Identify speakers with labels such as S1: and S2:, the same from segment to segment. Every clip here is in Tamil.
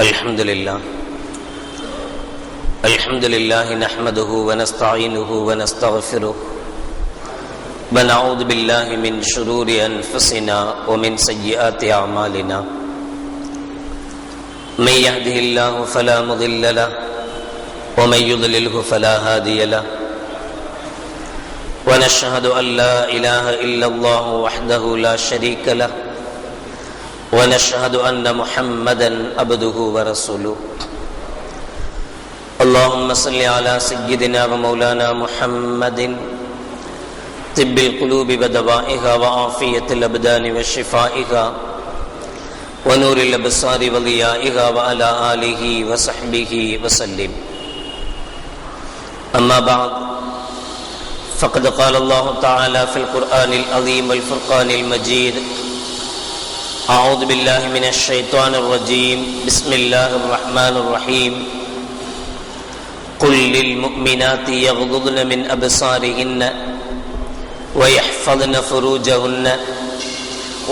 S1: الحمد لله نحمده ونستعينه ونستغفره ونعوذ بالله من شرور أنفسنا ومن سيئات أعمالنا من يهده الله فلا مضل له ومن يضلله فلا هادي له ونشهد أن لا إله إلا الله وحده لا شريك له ونشهد أن محمدا عبده ورسوله اللهم صل على سيدنا ومولانا محمد طب القلوب ودوائها وعافية الأبدان وشفائها ونور الأبصار وضيائها وعلى آله وصحبه وسلم. أما بعد فقد قال الله تعالى في القرآن العظيم والفرقان المجيد: أعوذ بالله من الشيطان الرجيم بسم الله الرحمن الرحيم قل للمؤمنات يغضضن من أبصارهن ويحفظن فروجهن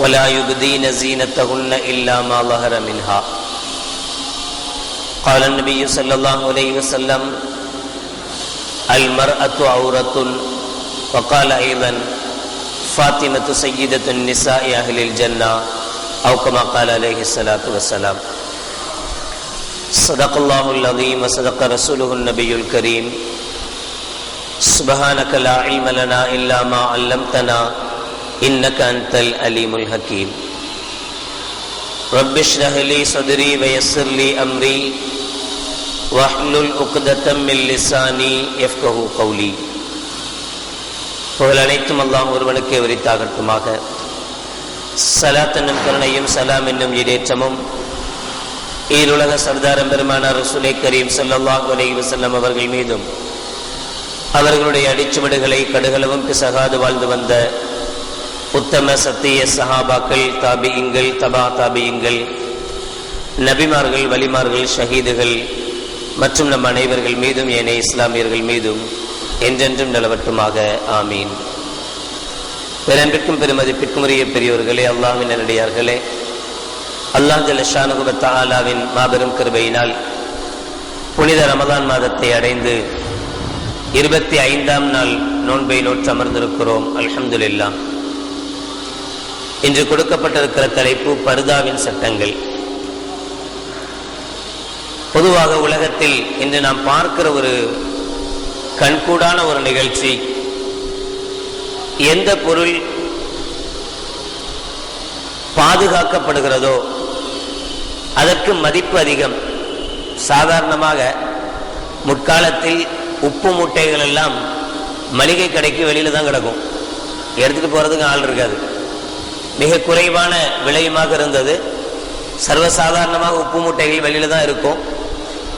S1: ولا يبدين زينتهن إلا ما ظهر منها. قال النبي صلى الله عليه وسلم: المرأة عورة. وقال أيضا: فاطمة سيدة النساء أهل الجنة، أو كما قال عليه الصلاة والسلام. صدق الله العظيم وصدق رسوله النبي الكريم. سبحانك لا علم لنا إلا ما علمتنا إنك أنت العليم الحكيم. رب اشرح لي صدري ويسر لي أمري واحلل عقدة من لساني يفقهوا قولي. புகழ் அனைத்தும் அல்லாஹ் ஒருவனுக்கே உரித்தாகட்டுமாக. ஸலாத் என்னும் கருணையும் சலாம் என்னும் ஈடேற்றமும் ஈருலக சர்தாரம் பெருமானார் ரசூலே கரீம் ஸல்லல்லாஹு அலைஹி வஸல்லம் அவர்கள் மீதும் அவர்களுடைய அடிச்சுவடுகளை கடுகளவும் பிசகாது வாழ்ந்து வந்த உத்தம சத்திய சஹாபாக்கள், தாபியீங்கள், தபா தாபியீங்கள், நபிமார்கள், வலிமார்கள், ஷஹீதுகள் மற்றும் நம் அனைவர்கள் மீதும் ஏனைய இஸ்லாமியர்கள் மீதும் என்றென்றும் நிலவட்டுமாக. ஆமீன். பேரன்பிற்கும் பெருமதிப்பிற்கும் உரிய பெரியோர்களே, அல்லாஹ்வின் நல்லடியார்களே, அல்லாஹ் ஜல்ல ஷானுஹு வ தஆலாவின் மாபெரும் கிருபையினால் புனித ரமதான் மாதத்தை அடைந்து 25ஆம் நாள் நோன்பை நோற்று அமர்ந்திருக்கிறோம். அல்ஹம்துலில்லாஹ். இன்று கொடுக்கப்பட்டிருக்கிற தலைப்பு பர்தாவின் சட்டங்கள். பொதுவாக உலகத்தில் இன்று நாம் பார்க்கிற ஒரு கண்கூடான ஒரு நிகழ்ச்சி, எந்த பொருள் பாதுகாக்கப்படுகிறதோ அதற்கு மதிப்பு அதிகம். சாதாரணமாக முற்காலத்தில் உப்பு மூட்டைகள் எல்லாம் மளிகை கடைக்கு வெளியில தான் கிடக்கும், எடுத்துட்டு போறதுக்கு ஆள் இருக்காது. மிக குறைவான விலையுமாக இருந்தது. சர்வசாதாரணமாக உப்பு மூட்டைகள் வெளியில தான் இருக்கும்.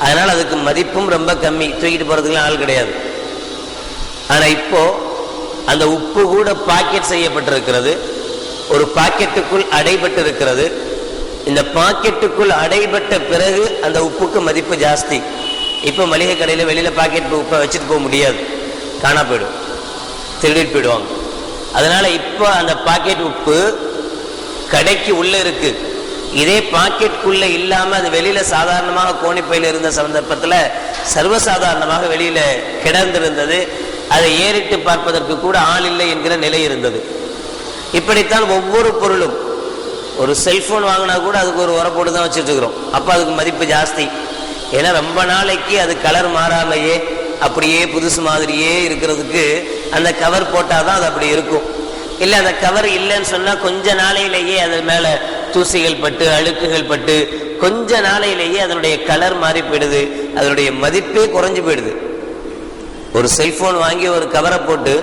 S1: அதனால் அதுக்கு மதிப்பும் ரொம்ப கம்மி, தூக்கிட்டு போறதுக்குலாம் ஆள் கிடையாது. ஆனா இப்போ அந்த உப்பு கூட பாக்கெட் செய்யப்பட்டிருக்கிறது, ஒரு பாக்கெட்டுக்குள் அடைபட்டு இருக்கிறது. இந்த பாக்கெட்டுக்குள் அடைபட்ட பிறகு அந்த உப்புக்கு மதிப்பு ஜாஸ்தி. இப்போ மளிகை கடையில் வெளியில பாக்கெட் உப்பை வச்சுட்டு போக முடியாது, காணா போயிடும், திருடிட்டு போயிடுவாங்க. அதனால இப்போ அந்த பாக்கெட் உப்பு கடைக்கு உள்ள இருக்கு. இதே பாக்கெட்டுக்குள்ள இல்லாம அது வெளியில சாதாரணமாக கோணிப்பையில் இருந்த சந்தர்ப்பத்தில் சர்வசாதாரணமாக வெளியில கிடந்திருந்தது. அதை ஏறிட்டு பார்ப்பதற்கு கூட ஆள் இல்லை என்கிற நிலை இருந்தது. இப்படித்தான் ஒவ்வொரு பொருளும். ஒரு செல்போன் வாங்கினா கூட அதுக்கு ஒரு உரை போட்டு தான் வச்சுட்டு இருக்கிறோம். அப்போ அதுக்கு மதிப்பு ஜாஸ்தி. ஏன்னா ரொம்ப நாளைக்கு அது கலர் மாறாமையே அப்படியே புதுசு மாதிரியே இருக்கிறதுக்கு அந்த கவர் போட்டாதான் அது அப்படி இருக்கும். இல்லை அந்த கவர் இல்லைன்னு சொன்னா கொஞ்ச நாளையிலேயே அது மேல தூசிகள் பட்டு அழுக்குகள் பட்டு கொஞ்ச நாளையிலேயே அதனுடைய கலர் மாறி போயிடுது, அதனுடைய மதிப்பே குறைஞ்சு போயிடுது. ஒரு செல்போன் வாங்கி ஒரு கவரை போட்டு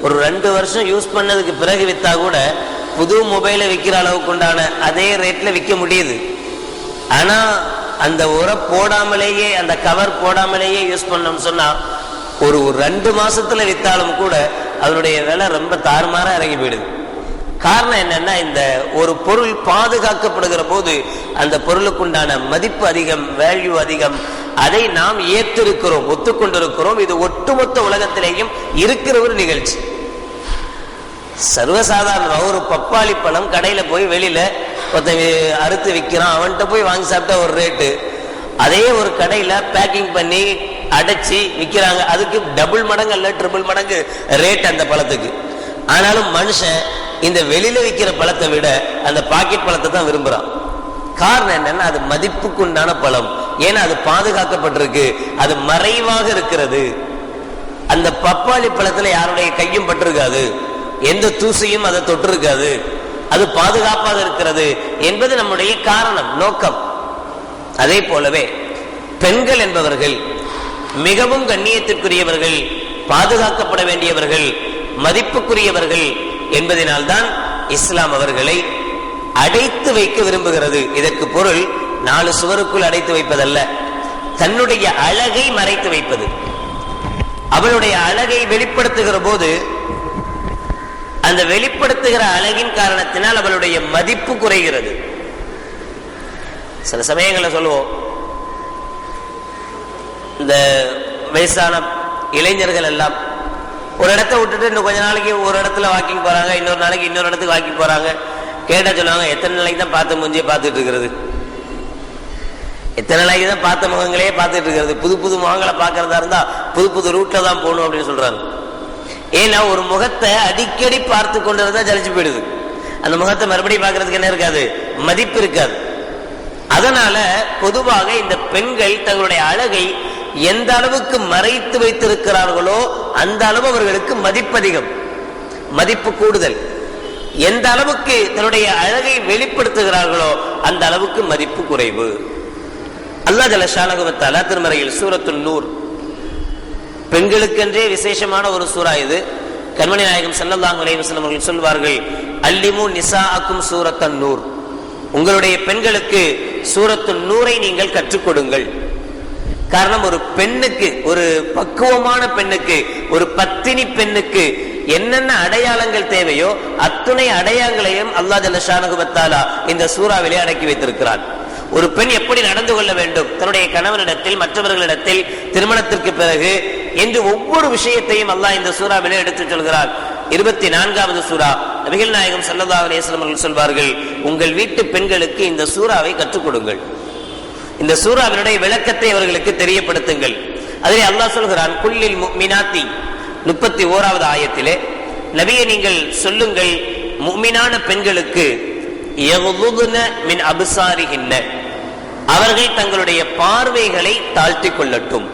S1: ஒரு 2 வருஷம் யூஸ் பண்ணதுக்கு பிறகு வித்தா கூட புது மொபைலை விற்கிற அளவுக்கு உண்டான அதே ரேட்ல விற்க முடியுது. ஆனா அந்த உரை போடாமலேயே, அந்த கவர் போடாமலேயே யூஸ் பண்ணோம்னு சொன்னா ஒரு 2 மாசத்துல வித்தாலும் கூட அதனுடைய விலை ரொம்ப தாறுமாறா இறங்கி போயிடுது. காரணம் என்னன்னா, இந்த ஒரு பொருள் பாதுகாக்கப்படுகிற போது அந்த பொருளுக்கு உண்டான மதிப்பு அதிகம், வேல்யூ அதிகம். அதை நாம் ஏற்றிருக்கிறோம், ஒத்துக்கொண்டிருக்கிறோம். இது ஒட்டுமொத்த உலகத்திலேயும் இருக்கிற ஒரு நிகழ்ச்சி. சர்வசாதாரண ஒரு பப்பாளி பழம் கடையில போய் வெளியில ஒருத்தன் அறுத்து விற்கிறான், அவன்கிட்ட போய் வாங்கி சாப்பிட்டா ஒரு ரேட்டு, அதே ஒரு கடையில பேக்கிங் பண்ணி அடைச்சி விற்கிறாங்க. அதுக்கு டபுள் மடங்கு அல்ல ட்ரிபிள் மடங்கு ரேட் அந்த பழத்துக்கு. ஆனாலும் மனுஷன் இந்த வெளியில விற்கிற பழத்தை விட அந்த பாக்கெட் பழத்தை தான் விரும்புறான். காரணம் என்னன்னா, அது மதிப்புக்குண்டான பழம். ஏன்னா அது பாதுகாக்கப்பட்டிருக்கு, அது மறைவாக இருக்கிறது. அந்த பப்பாளி பழத்துல யாருடைய கையும் பட்டிருக்காது, எந்த தூசியும் அதை தொட்டிருக்காது, அது பாதுகாப்பாக இருக்கிறது என்பது நம்முடைய காரணம், நோக்கம். அதே போலவே பெண்கள் என்பவர்கள் மிகவும் கண்ணியத்திற்குரியவர்கள், பாதுகாக்கப்பட வேண்டியவர்கள், மதிப்புக்குரியவர்கள் என்பதனால்தான் இஸ்லாம் அவர்களை அடைத்து வைக்க விரும்புகிறது. இதற்கு பொருள் 4 சுவருக்குள் அடைத்து வைப்பதல்ல, தன்னுடைய அழகை மறைத்து வைப்பது. அவளுடைய அழகை வெளிப்படுத்துகிற போது அந்த வெளிப்படுத்துகிற அழகின் காரணத்தினால் அவளுடைய மதிப்பு குறைகிறது. சில சமயங்களில் சொல்லுவோம், இந்த வயசான இளைஞர்கள் எல்லாம் ஒரு இடத்த விட்டுட்டு இன்னும் கொஞ்ச நாளைக்கு ஒரு இடத்துல வாக்கிங் போறாங்க, இன்னொரு நாளைக்கு இன்னொரு இடத்துக்கு வாக்கிங் போறாங்க. கேட்டா சொல்லுவாங்க, எத்தனை நாளைக்கு தான் பார்த்த மூஞ்சியை பார்த்துட்டு இருக்கிறது, எத்தனை நாளைக்கு தான் பார்த்த முகங்களே பார்த்துட்டு இருக்கிறது, புது புது முகங்களை பார்க்கறதா இருந்தா புது புது ரூட்ல தான் போகணும் அப்படின்னு சொல்றாங்க. ஏன்னா ஒரு முகத்தை அடிக்கடி பார்த்து கொண்டு இருந்தா ஜலிச்சு போயிடுது. அந்த முகத்தை மறுபடியும் பார்க்கறதுக்கு என்ன இருக்காது, மதிப்பு இருக்காது. அதனால பொதுவாக இந்த பெண்கள் தங்களுடைய அழகை எந்த அளவுக்கு மறைத்து வைத்திருக்கிறார்களோ அந்த அளவு அவர்களுக்கு மதிப்பு அதிகம், மதிப்பு கூடுதல். எந்த அளவுக்கு தன்னுடைய அழகை வெளிப்படுத்துகிறார்களோ அந்த அளவுக்கு மதிப்பு குறைவு. அல்லாஹ் ஜல்ல ஷானஹு வ தஆலா திருமறையில் சூரத்துன் நூர், பெண்களுக்கென்றே விசேஷமான ஒரு சூரா இது. கண்மணி நாயகம் ஸல்லல்லாஹு அலைஹி வஸல்லம் அவர்கள் சொல்வார்கள், அல்லிமு நிசாஅக்கும் சூரத்தன் நூர், உங்களுடைய பெண்களுக்கு சூரத்துன் நூரை நீங்கள் கற்றுக் கொடுங்கள். காரணம், ஒரு பெண்ணுக்கு, ஒரு பக்குவமான பெண்ணுக்கு, ஒரு பத்தினி பெண்ணுக்கு என்னென்ன அடையாளங்கள் தேவையோ அத்துணை அடையாளங்களையும் அல்லாஹ் ஜல்ல ஷானஹு வ தஆலா இந்த சூறாவிலே அடக்கி வைத்திருக்கிறான். ஒரு பெண் எப்படி நடந்து கொள்ள வேண்டும் தன்னுடைய கணவனிடத்தில், மற்றவர்களிடத்தில், திருமணத்திற்கு பிறகு என்று ஒவ்வொரு விஷயத்தையும் அல்லாஹ் இந்த சூறாவிலே எடுத்துச் சொல்கிறார். 24வது சூரா. நபிகள் நாயகம் ஸல்லல்லாஹு அலைஹி வஸல்லம் அவர்கள் சொல்வார்கள், உங்கள் வீட்டு பெண்களுக்கு இந்த சூறாவை கற்றுக் கொடுங்கள், இந்த சூறாவினுடைய விளக்கத்தை அவர்களுக்கு தெரியப்படுத்துங்கள். அதிலே அல்லாஹ் சொல்கிறான், குல்லில் முஃமினாத்தி 31வது ஆயத்திலே, நபியே நீங்கள் சொல்லுங்கள் முஃமினான பெண்களுக்கு யகுதுன மின் அப்சாரிஹின்ன, அவர்கள் தங்களுடைய பார்வைகளை தாழ்த்திக் கொள்ளட்டும்.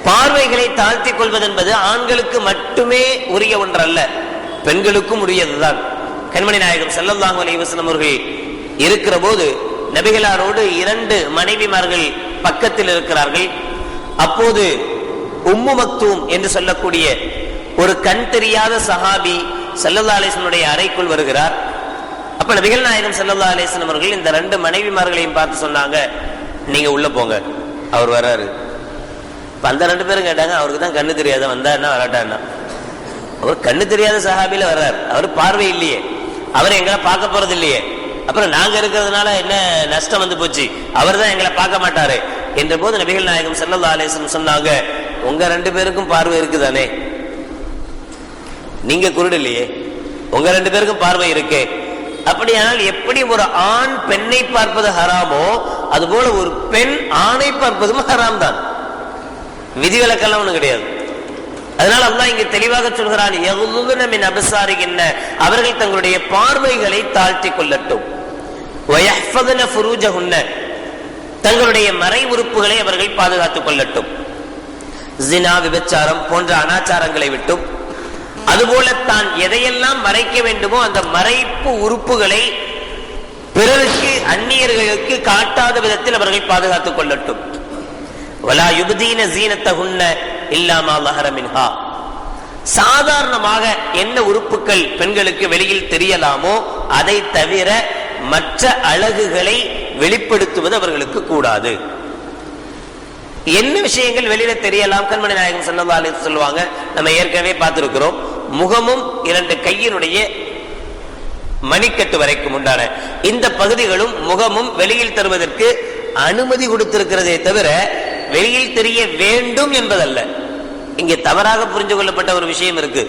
S1: பார்வைகளை தாழ்த்திக் கொள்வது என்பது ஆண்களுக்கு மட்டுமே உரிய ஒன்றல்ல, பெண்களுக்கும் உரியதுதான். கண்மணி நாயகம் ஸல்லல்லாஹு அலைஹி வஸல்லம் அவர்கள் இருக்கிற போது நபிகளாரோடு 2 மனைவிமார்கள் பக்கத்தில் இருக்கிறார்கள். அப்போது உம்மு மக்தூம் என்று சொல்லக்கூடிய ஒரு கண் தெரியாத சஹாபி ஸல்லல்லாஹு அலைஹி வஸல்லம் அறைக்குள் வருகிறார். அப்ப நபிகள் நாயகம் ஸல்லல்லாஹு அலைஹி வஸல்லம் அவர்கள் இந்த 2 மனைவிமார்களையும் பார்த்து சொன்னாங்க, நீங்க உள்ள போங்க, அவர் வராரு. அந்த 2 பேரும் கேட்டாங்க, அவருக்கு தான் கண்ணு தெரியாத, வந்தா என்ன வராட்டா என்ன? அவர் கண்ணு தெரியாத சஹாபில வர்றார், அவர் பார்வை இல்லையே, அவர் எங்களை பார்க்க போறது இல்லையே, அப்புறம் நாங்க இருக்கிறதுனால என்ன நஷ்டம் வந்து போச்சு, அவர் தான் எங்களை பார்க்க மாட்டாரு என்ற போது நபிகள் நாயகம் ஸல்லல்லாஹு அலைஹி வஸல்லம் சொன்னாங்க, உங்க 2 பேருக்கும் பார்வை இருக்குதானே, நீங்க குருடு இல்லையே, உங்க 2 பேருக்கும் பார்வை இருக்கே. அப்படியானால் எப்படி ஒரு ஆண் பெண்ணை பார்ப்பது ஹராமோ அதுபோல ஒரு பெண் ஆணை பார்ப்பதும் ஹராம் தான், விதிவிலக்கெல்லாம் ஒண்ணு கிடையாது. அதனால அல்லாஹ் இங்கு தெளிவாக சொல்கிறான், யகுதுன மின் அப்சாரிஹின்ன, அவர்கள் தங்களுடைய பார்வைகளை தாழ்த்திக் கொள்ளட்டும். வயஹ்ஃபதுன ஃபுரூஜஹுன்ன, தங்களுடைய மறை உறுப்புகளை அவர்கள் பாதுகாத்துக் கொள்ளட்டும். ஜினா, விபச்சாரம் போன்ற அனாச்சாரங்களை விட்டும், அதுபோல தான் எதையெல்லாம் மறைக்க வேண்டுமோ அந்த மறைப்பு உறுப்புகளை பிறருக்கு, அந்நியர்களுக்கு காட்டாத விதத்தில் அவர்கள் பாதுகாத்துக் கொள்ளட்டும். வலா யுப்தீன ஸீனத்தஹுன்ன இல்லா மா ஸஹர மின்ஹா, சாதாரணமாக என்ன உறுப்புகள் பெண்களுக்கு வெளியில் தெரியலாமோ அதை தவிர மற்ற அழகுகளை வெளிப்படுத்துவது அவர்களுக்கு கூடாது. என்ன விஷயங்கள் வெளியில தெரியலாம்? கண்மணி நாயகம் ஸல்லல்லாஹு அலைஹி வஸல்லம் சொல்லுவாங்க, நம்ம ஏற்கனவே பார்த்திருக்கிறோம், முகமும் 2 கையினுடைய மணிக்கட்டு வரைக்கும் உண்டான இந்த பகுதிகளும் முகமும் வெளியில் தருவதற்கு அனுமதி கொடுத்திருக்கிறதே தவிர வெளியில் தெரிய வேண்டும் என்பதல்ல. இங்கே தவறாக புரிந்து கொள்ளப்பட்ட ஒரு விஷயம் இருக்கு.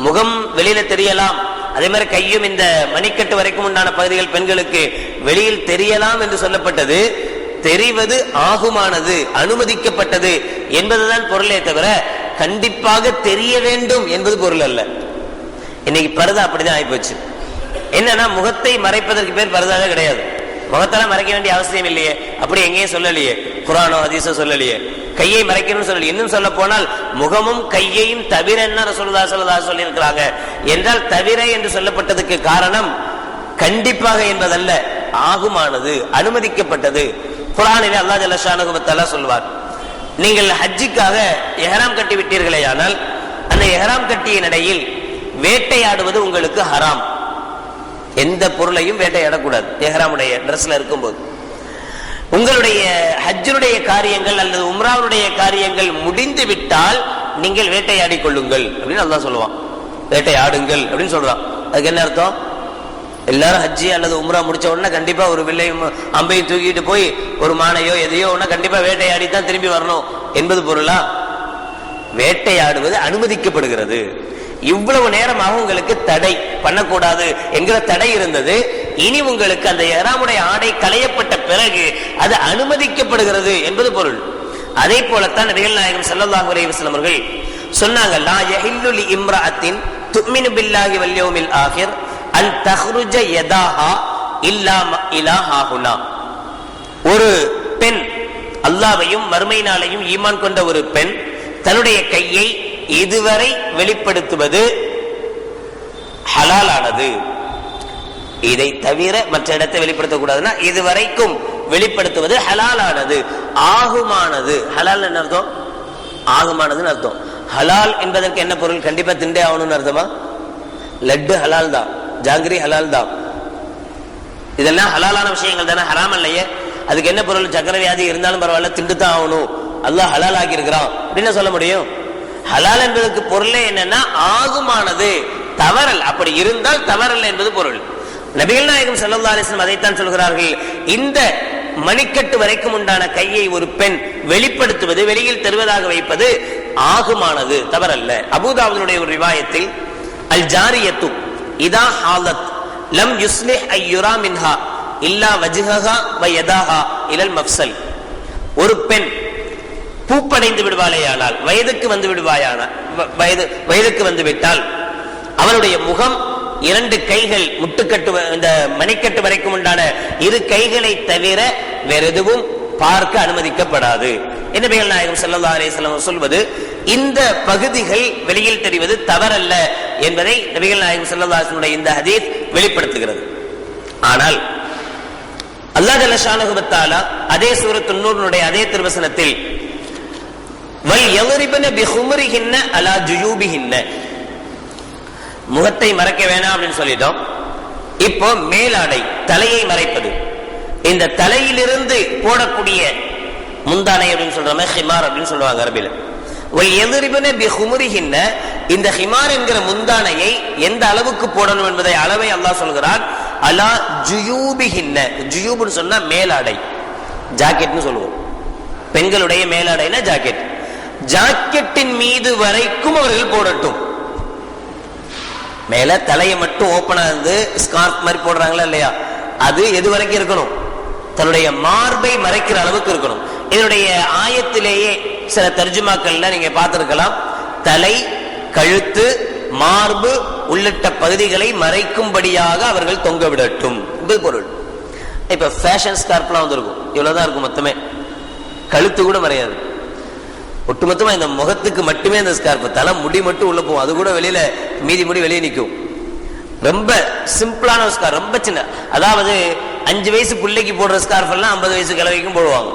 S1: முகம் வெளியில தெரியலாம், அதே மாதிரி கையும் இந்த மணிக்கட்டு வரைக்கும் உண்டான பகுதிகள் பெண்களுக்கு வெளியில் தெரியலாம் என்று சொல்லப்பட்டது தெரிவது ஆகுமானது, அனுமதிக்கப்பட்டது என்பதுதான் பொருளே தவிர கண்டிப்பாக தெரிய வேண்டும் என்பது பொருள் அல்ல. இன்னைக்கு பர்தா அப்படிதான் ஆயிப்போச்சு. என்னன்னா முகத்தை மறைப்பதற்கு பேர் பர்தாவே கிடையாது. முகத்தெல்லாம் மறைக்க வேண்டிய அவசியம் இல்லையே, அப்படி எங்கேயும் சொல்லலையே, குர்ஆனோ ஹதீஸோ சொல்லலையே. கையை மறைக்கணும்னு சொல்லல. இன்னும் சொல்ல போனால் முகமும் கையையும் தவிர என்ன ரசூலுல்லாஹி ஸல்லல்லாஹு அலைஹி சொல்லி இருக்கிறாங்க என்றால், தவிர என்று சொல்லப்பட்டதுக்கு காரணம் கண்டிப்பாக என்பதல்ல, ஆகுமானது, அனுமதிக்கப்பட்டது. குர்ஆனிலே அல்லாஹ் ஜல்ல ஷானஹு வ தஆலா சொல்வார், நீங்கள் ஹஜ்ஜுக்காக இஹ்ராம் கட்டி விட்டீர்களேயானால் அந்த இஹ்ராம் கட்டிய நடையில் வேட்டையாடுவது உங்களுக்கு ஹராம். எந்த பொருளையும் வேட்டையாடக்கூடாது இஹ்ராமுடைய ட்ரெஸ்ல இருக்கும்போது. உங்களுடைய ஹஜ்ஜுடைய காரியங்கள் அல்லது உம்ராவுடைய காரியங்கள் முடிந்து விட்டால் நீங்கள் வேட்டையாடி கொள்ளுங்கள் அப்படின்னு அல்லாஹ் சொல்லுவான். வேட்டையாடுங்கள் அப்படின்னு சொல்றான். அதுக்கு என்ன அர்த்தம்? எல்லாரும் ஹஜ்ஜி அல்லது உம்ரா முடிச்ச உடனே கண்டிப்பா ஒரு வில்லையும் அம்பையும் தூக்கிட்டு போய் ஒரு மானையோ எதையோ ஒன்னா கண்டிப்பா வேட்டையாடி தான் திரும்பி வரணும் என்பது பொருளா? வேட்டையாடுவது அனுமதிக்கப்படுகிறது. இவ்வளவு நேரமாக உங்களுக்கு தடை பண்ணக்கூடாது என்கிற தடை இருந்தது. இனி உங்களுக்கு அந்த இஹ்ராமுடைய ஆடை களையப்பட்ட பிறகு அது அனுமதிக்கப்படுகிறது என்பது பொருள். அதே போலத்தான் நபிகள் நாயகம் ஸல்லல்லாஹு அலைஹி வஸல்லம் அவர்கள் சொன்னாங்க, லா யஹில்லு லி இம்ரஅத்தின் துமினு பில்லாஹி வல் யௌமில் ஆகிர் அன் தஹ்ருஜ யதாஹா இல்லா இலாஹுனா. ஒரு பெண், அல்லாஹ்வையும் மறுமை நாளையும் ஈமான் கொண்ட ஒரு பெண் தன்னுடைய கையை இதுவரை வெளிப்படுத்துவது ஹலாலானது. இதை தவிர மற்ற இடத்தை வெளிப்படுத்தக்கூடாதுன்னா இதுவரைக்கும் வெளிப்படுத்துவது ஹலாலானது, ஆகுமானது. ஹலால் என்ன அர்த்தம்? ஆகுமானதுன்னு அர்த்தம். ஹலால் என்பதற்கு என்ன பொருள்? கண்டிப்பா திண்டே ஆகணும்னு அர்த்தமா? லட்டு ஹலால் தான், ஜாங்கிரி ஹலால் தான், இதெல்லாம் ஹலாலான விஷயங்கள் தானே, ஹராம் இல்லையே. அதுக்கு என்ன பொருள்? சக்கரை வியாதி இருந்தாலும் பரவாயில்ல, திண்டு தான் ஆகணும், அல்லாஹ் ஹலால் ஆக்கி இருக்கிறான் அப்படின்னு சொல்ல முடியும்? ஹலால் என்பதற்கு பொருளே என்னன்னா ஆகுமானது, தவறல். அப்படி இருந்தால் தவறல் என்பது பொருள். நபிகள் நாயகம் ஸல்லல்லாஹு அலைஹி வஸல்லம் அதைத்தான் சொல்கிறார்கள். இந்த மணிக்கட்டு வரைக்கும் உண்டான கையை ஒரு பெண் வெளிப்படுத்துவது, வெளியில் தருவதாக வைப்பது ஆகுமானது, தவறல்ல. அபூதாவுதுடைய ஒரு ரிவாயத்தில், அல் ஜாரியத்து இதா ஹாலத் லம் யுஸ்லிஹ் அய்யுரா மின்ஹா இல்லா வஜ்ஹஹா வ யதாஹா இலல் மஃஸல். ஒரு பெண் பூப்படைந்து விடுவாளேயானால், வயதுக்கு வந்து விடுவாயானால், வயதுக்கு வந்து விட்டால் அவளுடைய முகம், இரண்டு கைகள், முட்டுக்கட்டு, இந்த மணிக்கட்டு வரைக்கும் உண்டான இரு கைகளை தவிர வேற எதுவும் பார்க்க அனுமதிக்கப்படாது. நபிகள் நாயகம் ஸல்லல்லாஹு அலைஹி வஸல்லம் சொல்வது, இந்த பகுதிகள் வெளியில் தெரிவது தவறல்ல என்பதை நபிகள் நாயகம் ஸல்லல்லாஹு அலைஹி வஸல்லம் இந்த ஹதீஸ் வெளிப்படுத்துகிறது. ஆனால் அல்லாஹ் ஜல்ல ஷானஹு வ தஆலா அதே சூரத்துன் நூருடைய அதே திருவசனத்தில், வல் யضربن بخمرهن على جيوبهن, முகத்தை மறைக்க வேணாம் அப்படின்னு சொல்லிட்டோம். இப்போ மேலாடை, தலையை மறைப்பது, இந்த தலையிலிருந்து போடக்கூடிய முந்தானை அப்படின்னு சொல்றோமே, ஹிமார் அப்படின்னு சொல்லுவாங்க அரபில. வல் யضربن بخمرهن, இந்த ஹிமார் என்கிற முந்தானையை எந்த அளவுக்கு போடணும் என்பதை அளவை அல்லாஹ் சொல்கிறான். அலா ஜுயூபிஹின்ன, ஜுயூப்னு சொன்னா மேலாடை, ஜாக்கெட்னு சொல்லுவோம். பெண்களுடைய மேலாடைனா ஜாக்கெட். ஜாக்கெட்டின் மீது வரைக்கும் அவர்கள் போடட்டும். மேல தலையை மட்டும் ஓப்பனா இருந்து ஸ்கார்ப் மாதிரி போடுறாங்களா இல்லையா, அது எது வரைக்கும் இருக்கணும்? தன்னுடைய மார்பை மறைக்கிற அளவுக்கு இருக்கணும். இதனுடைய ஆயத்திலேயே சில தர்ஜுமாக்கள்ல நீங்க பார்த்திருக்கலாம், தலை, கழுத்து, மார்பு உள்ளிட்ட பகுதிகளை மறைக்கும்படியாக அவர்கள் தொங்க விடட்டும் என்பது பொருள். இப்ப ஃபேஷன் ஸ்கார்ப்லாம் வந்திருக்கும், இவ்வளவுதான் இருக்கும் மொத்தமே, கழுத்து கூட மறையாது. ஒட்டுமொத்தமா இந்த முகத்துக்கு மட்டுமே இந்த ஸ்கார்ப், தலை முடி மட்டும் உள்ள போகும், அது கூட வெளியில, மீதி முடி வெளியே நிற்கும். ரொம்ப சிம்பிளான ஒரு ஸ்கார்ப், ரொம்ப சின்ன, அதாவது 5 வயசு பிள்ளைக்கு போடுற ஸ்கார்ப் எல்லாம் 50 வயசு கிழவிக்கும் போடுவாங்க,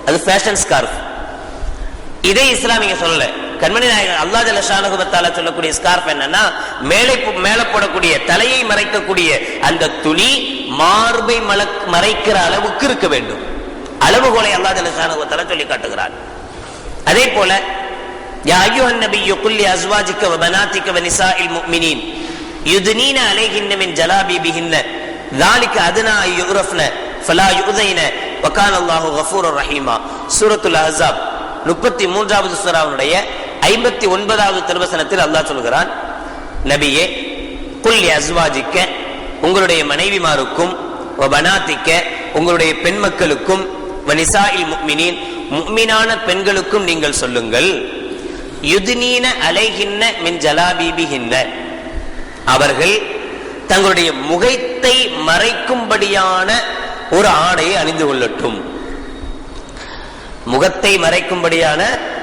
S1: அது ஃபேஷன் ஸ்கார்ப். இதே இஸ்லாமிய சொல்லல. கண்மணி நாயகன் அல்லாஹ் ஜல்ல ஷானஹு வ தஆலா சொல்லக்கூடிய ஸ்கார்ப் என்னன்னா, மேல போடக்கூடிய, தலையை மறைக்கக்கூடிய அந்த துணி மார்பை மறைக்கிற அளவுக்கு இருக்க வேண்டும். அளவுகோலை அல்லாஹ் ஜல்ல ஷானஹு வ தஆலா சொல்லி காட்டுகிறார். அதே போல, யா அய்யுஹன் நபிய்யு குல் லி அஸ்வாஜிக வ பனாதிக வ நிசாஇல் முஃமினீன் யுத்னீன அலைஹின்ன மின் ஜலாபிபிஹின்ன ذلك அத்னா யுரஃப்ன ஃபலா யுதைன வ கான அல்லாஹு கஃபூரர் ரஹீமா. சூரத்துல் அஹ்ஸாப் 33வது சூராவுடைய 59வது திருவசனத்தில் அல்லாஹ் சொல்கிறான், நபியே, குல் லி அஸ்வாஜிக, உங்களுடைய மனைவிமாருக்கும், வ பனாதிக, உங்களுடைய பெண் மக்களுக்கும், வனிசாஇல் முஃமினீன், முஃமினான பெண்களுக்கும் நீங்கள் சொல்லுங்கள், யுத்னீன அலைஹின்ன மின் ஜலாபீபிஹின்ன, அவர்கள் தங்களுடைய முகத்தை மறைக்கும்படியான ஒரு ஆடையை அணிந்து கொள்ளட்டும். முகத்தை மறைக்கும்படியான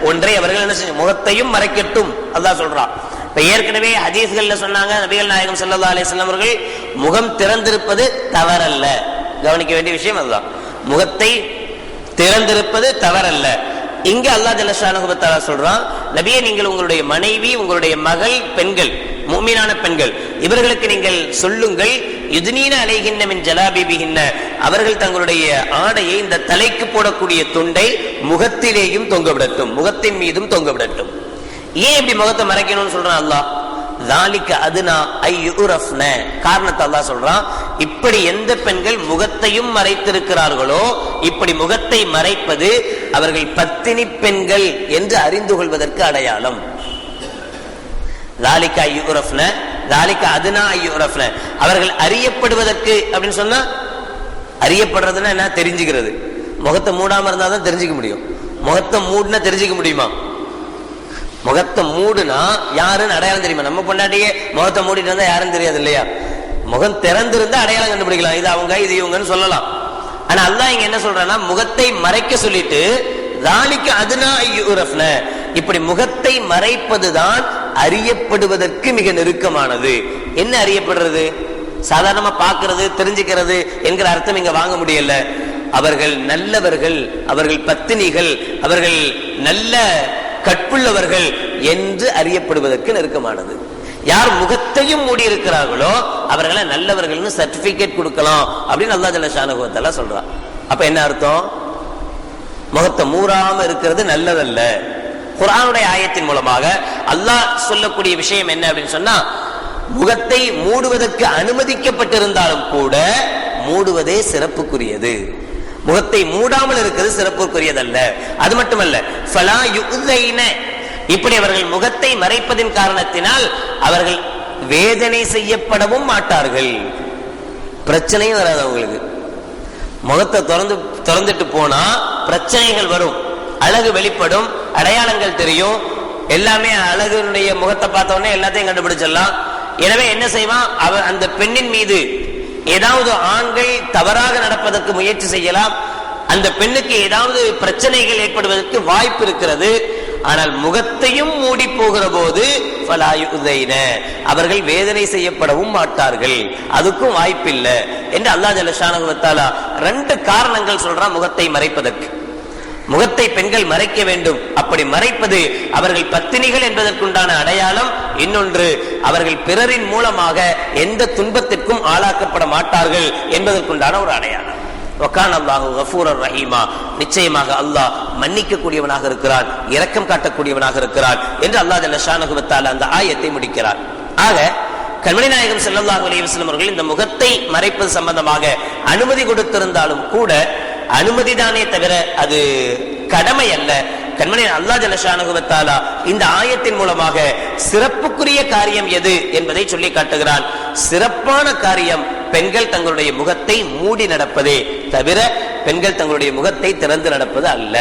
S1: ஒன்றை அவர்கள் என்ன செய்ய, முகத்தையும் மறைக்கட்டும் அல்லாஹ் சொல்றான். இப்ப ஏற்கனவே ஹதீஸ்கள்ல சொன்னாங்க, நபிகள் நாயகம் ஸல்லல்லாஹு அலைஹி வஸல்லம் அவர்கள் முகம் திறந்திருப்பது தவறல்ல. கவனிக்க வேண்டிய விஷயம் அதுதான், முகத்தை திறந்திருப்பது தவறல்ல. இங்க அல்லாஹ் ஜல்ல ஷானஹு வ தஆலா சொல்றான், நபியே நீங்கள் உங்களுடைய மனைவி, உங்களுடைய மகள், பெண்கள், முஃமினான பெண்கள், இவர்களுக்கு நீங்கள் சொல்லுங்கள், யுத்னீன அலைஹின்ன மின் ஜலாபிபிஹின்ன, அவர்கள் தங்களுடைய ஆடையை, இந்த தலைக்கு போடக்கூடிய துண்டை முகத்திலேயும் தொங்க விடட்டும், முகத்தின் மீதும் தொங்க விடட்டும். ஏன் இப்படி முகத்தை மறைக்கணும்னு சொல்றான் அல்லாஹ்? ذَلِكَ أَدْنَى أَن يُعْرَفْنَ, காரணத்தை அல்லாஹ் சொல்றான், இப்படி எந்த பெண்கள் முகத்தையும் மறைத்திருக்கிறார்களோ, இப்படி முகத்தை மறைப்பது அவர்கள் பத்தினி பெண்கள் என்று அறிந்து கொள்வதற்கு அடையாளம். ذَلِكَ أَن يُعْرَفْنَ ذَلِكَ أَدْنَى أَن يُعْرَفْنَ, அவர்கள் அறியப்படுவதற்கு அப்படின்னு சொன்னா, அறியப்படுறதுன்னா என்ன, தெரிஞ்சுக்கிறது. முகத்தை மூடாம இருந்தா தான் தெரிஞ்சுக்க முடியும். முகத்தை மூடுனா தெரிஞ்சுக்க முடியுமா? முகத்தை மூடுனா யாருன்னு அடையாளம் தெரியுமா? நம்ம பொண்டாட்டியே முகத்தை மூடிட்டு இருந்தா யாரும் தெரியாது இல்லையா? முகம் திறந்திருந்தா அடையாளம் கண்டுபிடிக்கலாம், இது அவங்க இது இவங்கன்னு சொல்லலாம். ஆனா அல்லாஹ் இங்க என்ன சொல்றான்னா, முகத்தை மறைக்க சொல்லிட்டு ذَلِكَ أَدْنَى أَن يُعْرَفْنَ, இப்படி முகத்தை மறைப்பதுதான் அறியப்படுவதற்கு மிக நெருக்கமானது. என்ன அறியப்படுறது? சாதாரணமா பார்க்கிறது, தெரிஞ்சுக்கிறது என்கிற அர்த்தம் இங்க வாங்க முடியல. அவர்கள் நல்லவர்கள், அவர்கள் பத்தினிகள், அவர்கள் நல்ல கற்புள்ளவர்கள் என்று அறியப்படுவதற்கு நெருக்கமானது. யார் முகத்தையும் மூடி இருக்கிறார்களோ அவர்களை நல்லவர்கள்னு சர்டிபிகேட் கொடுக்கலாம் அப்படின்னு அல்லாஹ் ஜல்ல ஷானஹு வ தஆலா சொல்றான். அப்ப என்ன அர்த்தம்? முகத்தை மூடாம இருக்கிறது நல்லதல்ல. குர்ஆனுடைய ஆயத்தின் மூலமாக அல்லாஹ் சொல்லக்கூடிய விஷயம் என்ன அப்படின்னு சொன்னா, முகத்தை மூடுவதற்கு அனுமதிக்கப்பட்டிருந்தாலும் கூட மூடுவதே சிறப்புக்குரியது. முகத்தை மூடாமல் இருக்கிறது சிறப்புக்குரியதல்ல. அது மட்டுமல்ல, ஃபலா யுதைன, இப்படி அவர்கள் முகத்தை மறைப்பதின் காரணத்தினால் அவர்கள் வேதனை செய்யப்படவும் மாட்டார்கள். பிரச்சனையும் வராது அவங்களுக்கு. முகத்தை திறந்துட்டு போனா பிரச்சனைகள் வரும், அழகு வெளிப்படும், அடையாளங்கள் தெரியும், எல்லாமே அழகுடைய முகத்தை பார்த்த உடனே எல்லாத்தையும் கண்டுபிடிச்சிடலாம். எனவே என்ன செய்வான், அவன் அந்த பெண்ணின் மீது ஏதாவது ஆண்கள் தவறாக நடப்பதற்கு முயற்சி செய்யலாம், அந்த பெண்ணுக்கு ஏதாவது பிரச்சனைகள் ஏற்படுவதற்கு வாய்ப்பு இருக்கிறது. ஆனால் முகத்தையும் மூடி போகிற போது அவர்கள் வேதனை செய்யப்படவும் மாட்டார்கள், அதுக்கும் வாய்ப்பில்லை என்று அல்லாஹ் ஜல்ல ஷானஹு வ தஆலா ரெண்டு காரணங்கள் சொல்றான் முகத்தை மறைப்பதற்கு. முகத்தை பெண்கள் மறைக்க வேண்டும், அப்படி மறைப்பது அவர்கள் பத்தினிகள் என்பதற்குண்டான அடையாளம். இன்னொன்று, அவர்கள் பிறரின் மூலமாக எந்த துன்பத்திற்கும் ஆளாக்கப்பட மாட்டார்கள் என்பதற்குண்டான ஒரு அடையாளம். வகான அல்லாஹு கஃபூரர் ரஹீமா, நிச்சயமாக அல்லாஹ் மன்னிக்க கூடியவனாக இருக்கிறான், இரக்கம் காட்டக்கூடியவனாக இருக்கிறான் என்று அல்லாஹ் ஜல்ல ஷானஹு வ தஆலா அந்த ஆயத்தை முடிக்கிறார். ஆக கண்மணி நாயகம் ஸல்லல்லாஹு அலைஹி வஸல்லம் அவர்கள் இந்த முகத்தை மறைப்பது சம்பந்தமாக அனுமதி கொடுத்திருந்தாலும் கூட, அனுமதிதானே தவிர அது கடமை அல்ல. கண்மணி அல்லாஹ் ஜல்ல ஷானஹு வ தஆலா இந்த ஆயத்தின் மூலமாக சிறப்புக்குரிய காரியம் எது என்பதை சொல்லி காட்டுகிறான். சிறப்பான காரியம் பெண்கள் தங்களுடைய முகத்தை மூடி நடப்பதே தவிர பெண்கள் தங்களுடைய முகத்தை திறந்து நடப்பது அல்ல.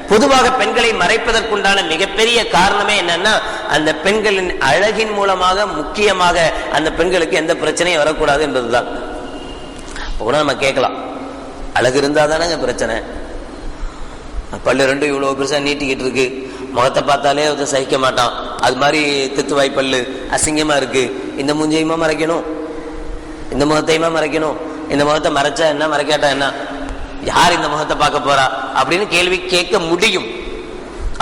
S1: பொதுவாக பெண்களை மறைப்பதற்குண்டான மிகப்பெரிய காரணமே என்னன்னா, அந்த பெண்களின் அழகின் மூலமாக முக்கியமாக அந்த பெண்களுக்கு எந்த பிரச்சனையும் வரக்கூடாது என்பதுதான். கூட நம்ம கேட்கலாம், அழகு இருந்தா தானே பிரச்சனை, பல்லு ரெண்டும் இவ்வளவு பெருசா நீட்டிக்கிட்டு இருக்கு, முகத்தை பார்த்தாலே சகிக்க மாட்டான், அது மாதிரி தித்துவாய் பல்லு அசிங்கமா இருக்கு, இந்த மூஞ்சையுமா மறைக்கணும், இந்த முகத்தையுமா மறைக்கணும், இந்த முகத்தை மறைச்சா என்ன மறைக்காட்டா என்ன, யார் இந்த முகத்தை பார்க்க போறா அப்படின்னு கேள்வி கேட்க முடியும்.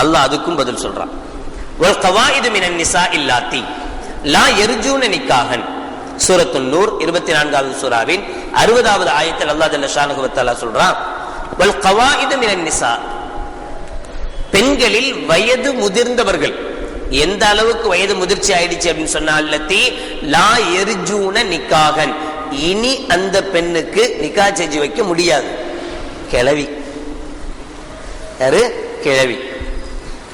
S1: அல்லாஹ் அதுக்கும் பதில் சொல்றான். வல் கவாயிது மினன் நிசா இல்லாத்தி லா யர்ஜூன நிக்காஹன், சூரத்துன் நூர் 24வது சூராவின் 60வது ஆயத்தில் அல்லாஹ் ஜல்ல ஷானஹு வ தஆலா சொல்றான், வல் கவாயிது மினன் நிசா, பெண்களில் வயது முதிர்ந்தவர்கள், எந்த அளவுக்கு வயது முதிர்ச்சி ஆயிடுச்சு அப்படின்னு சொன்னால், லா யர்ஜூன நிக்காஹன், இனி அந்த பெண்ணுக்கு நிக்கா செஞ்சு வைக்க முடியாது. கிழவி, யாரு கிழவி,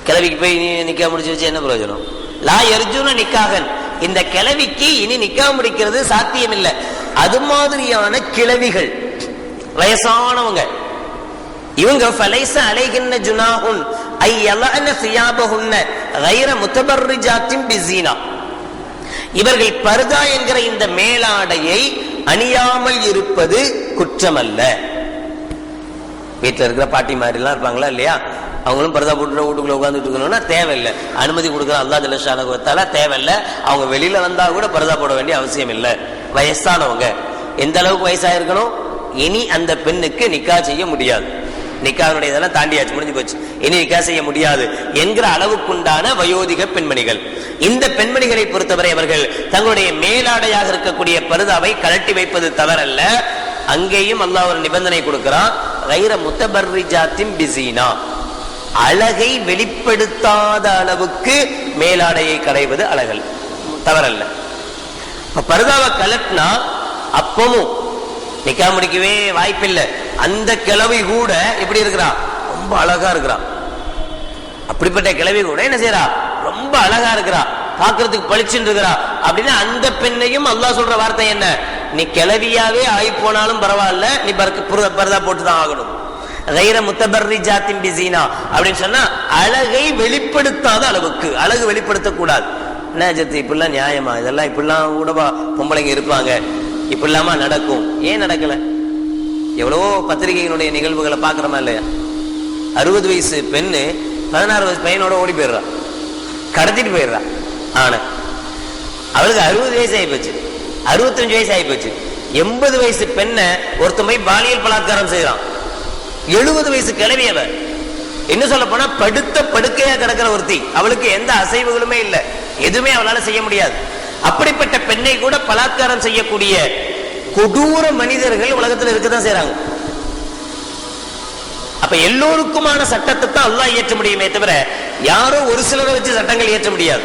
S1: கிழவிக்கு போய் இனி நிக்கா முடிச்சு வச்சு என்ன பிரயோஜனம்? லா யர்ஜூன நிக்காஹன், இந்த கிழவிக்கு இனி நிக்கா முடிக்கிறது சாத்தியம் இல்லை. அது மாதிரியான கிழவிகள், வயசானவங்க, இவங்க ஃபலைஸ அலைஹின்ன ஜுனாஹுன் ஐ யலஅன சியாபஹுன்ன கைர முத்தபர்ரிஜாத்தின் பிஸீனா. இவர்கள் பர்தா என்கிற இந்த மேலாடையை அணியாமல் இருப்பது குற்றமல்ல. வீட்டில் இருக்கிற பாட்டி மாதிரி எல்லாம் இருப்பாங்களா இல்லையா, அவங்களும் பர்தா போட்டு வீட்டுக்குள்ள உட்கார்ந்துட்டு இருக்கணும்னா தேவையில்லை. அனுமதி கொடுக்குற அல்லாஹ் ஜல்ல ஷானஹு வ தஆலா தேவையில்லை. அவங்க வெளியில வந்தா கூட பர்தா போட வேண்டிய அவசியம் இல்லை. வயசானவங்க எந்த அளவுக்கு வயசாயிருக்கணும், இனி அந்த பெண்ணுக்கு நிக்கா செய்ய முடியாது, நிக்காவுடைய இதெல்லாம் தாண்டியாச்சு, முடிஞ்சு போச்சு, இனி நிக்கா செய்ய முடியாது என்கிற அளவுக்குண்டான வயோதிக பெண்மணிகள். இந்த பெண்மணிகளை பொறுத்தவரை அவர்கள் தங்களுடைய மேலாடையாக இருக்கக்கூடிய பர்தாவை கழட்டி வைப்பது தவறல்ல. அங்கேயும் அல்லாஹ் ஒரு நிபந்தனை கொடுக்கிறான், கைர முத்தபர்ரிஜாத்தின் பிஸீனா, அழகை வெளிப்படுத்தாத அளவுக்கு மேலாடையை களைவது அழகல் தவறல்ல. பர்தாவை கலட்டினா அப்பவும் நிக்கா முடிக்கவே வாய்ப்பில்லை. அந்த கிழவி கூட எப்படி இருக்கிறா, ரொம்ப அழகா இருக்கிறா. அப்படிப்பட்ட கிழவி கூட என்ன செய்யறா, ரொம்ப அழகா இருக்கிறா, பாக்குறதுக்கு பளிச்சுன்னு இருக்கிறா. அப்படின்னா அந்த பெண்ணையும் அல்லாஹ் சொல்ற வார்த்தை என்ன, நீ கிழவியாவே ஆகி போனாலும் பரவாயில்ல, நீ பர்தா போட்டுதான் ஆகணும். கைர முத்தபர்ரிஜாத்தின் பிஸீனா அப்படின்னு சொன்னா அழகை வெளிப்படுத்தாத அளவுக்கு, அழகு வெளிப்படுத்தக்கூடாது. என்ன ஜத்தி இப்படிலாம் நியாயமா, இதெல்லாம் இப்படிலாம் கூடவா பொம்பளைங்க இருப்பாங்க, இப்படிலாமா நடக்கும்? ஏன் நடக்கல? எவ்வளவோ பத்திரிகையினுடைய நிகழ்வுகளை பாக்குறோமா இல்லையா? 60 வயசு பெண்ணு 16 வயசு பையனோட ஓடி போயிடுறா, கடத்திட்டு போயிடுறா. ஆனா அவளுக்கு 60 வயசு ஆகி போச்சு, 65 வயசு ஆகி போச்சு. 80 வயசு பெண்ணை ஒருத்தன் போய் பாலியல் பலாத்காரம் செய்யறான். 70 வயசு கிளவி அவ. என்ன சொல்ல போனா படுத்த படுக்கையா கிடக்கிற ஒருத்தி, அவளுக்கு எந்த அசைவுகளுமே இல்லை, எதுவுமே அவளால செய்ய முடியாது. அப்படிப்பட்ட பெண்ணை கூட பலாத்காரம் செய்யக்கூடிய கொடூர மனிதர்கள் உலகத்தில் இருக்கதான் செய்யறாங்க. அப்ப எல்லோருக்குமான சட்டத்தை தான் அல்லாஹ் இயற்ற முடியுமே தவிர யாரோ ஒரு சிலரை வச்சு சட்டங்கள் இயற்ற முடியாது.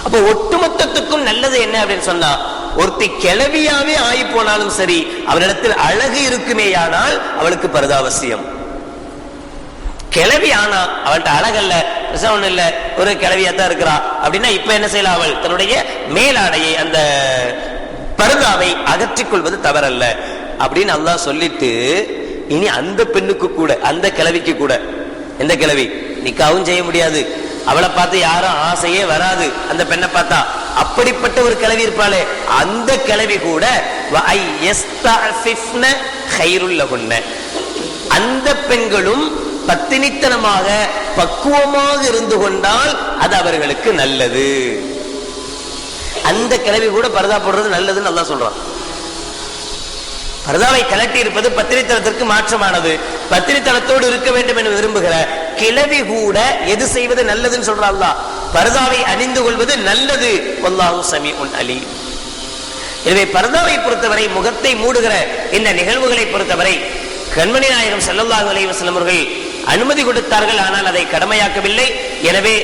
S1: அப்ப ஒட்டுமொத்தத்துக்கும் நல்லது என்ன அப்படின்னு சொன்னா, ஒருத்தி கிளவியாவே ஆகி போனாலும் சரி, அவளிடத்தில் அழகு இருக்குமேயானால் அவளுக்கு பர்தாவசியம். கிளவி ஆனா அவள்கிட்ட அழகல்ல, ஒண்ணு இல்ல, ஒரு கிளவியாத்தான் இருக்கிறா அப்படின்னா இப்ப என்ன செய்யலாம், அவள் தன்னுடைய மேலாடையை அந்த பர்தாவை அகற்றிக் கொள்வது தவறல்ல அப்படின்னு அல்லாஹ் சொல்லிட்டு, இனி அந்த பெண்ணுக்கு கூட, அந்த கிளவிக்கு கூட, எந்த கிளவி நிக்காவும் செய்ய முடியாது, அவளை பார்த்து யாரும் ஆசையே வராது அந்த பெண்ணை பார்த்தா, அப்படிப்பட்ட ஒரு கிளவி இருப்பாளே, அந்த கிளவி கூட அந்த பெண்களும் பத்தினித்தனமாக பக்குவமாக இருந்து கொண்டால் அது அவர்களுக்கு நல்லது. அந்த கிளவி கூட பர்தா போடுறது நல்லதுன்னு அல்லாஹ் சொல்றான். பர்தாவை கலட்டி இருப்பது பத்திரித்தனத்திற்கு மாற்றமானது. பத்திரித்தனத்தோடு இருக்க வேண்டும் என்று விரும்புகிற கிளவி கூட எது செய்வது நல்லதுன்னு சொல்ற அல்லாஹ், பர்தாவை அணிந்து கொள்வது நல்லது. வல்லாஹு ஸமீஉன் அலீம். எனவே பர்தாவை பொறுத்தவரை, முகத்தை மூடுகிற இந்த நிகழ்வுகளை பொறுத்தவரை கண்மணி நாயகம் ஸல்லல்லாஹு அலைஹி வஸல்லம் அவர்கள் அனுமதி கொடுத்தார்கள், ஆனால் அதை கடமையாக்கவில்லை. எனவே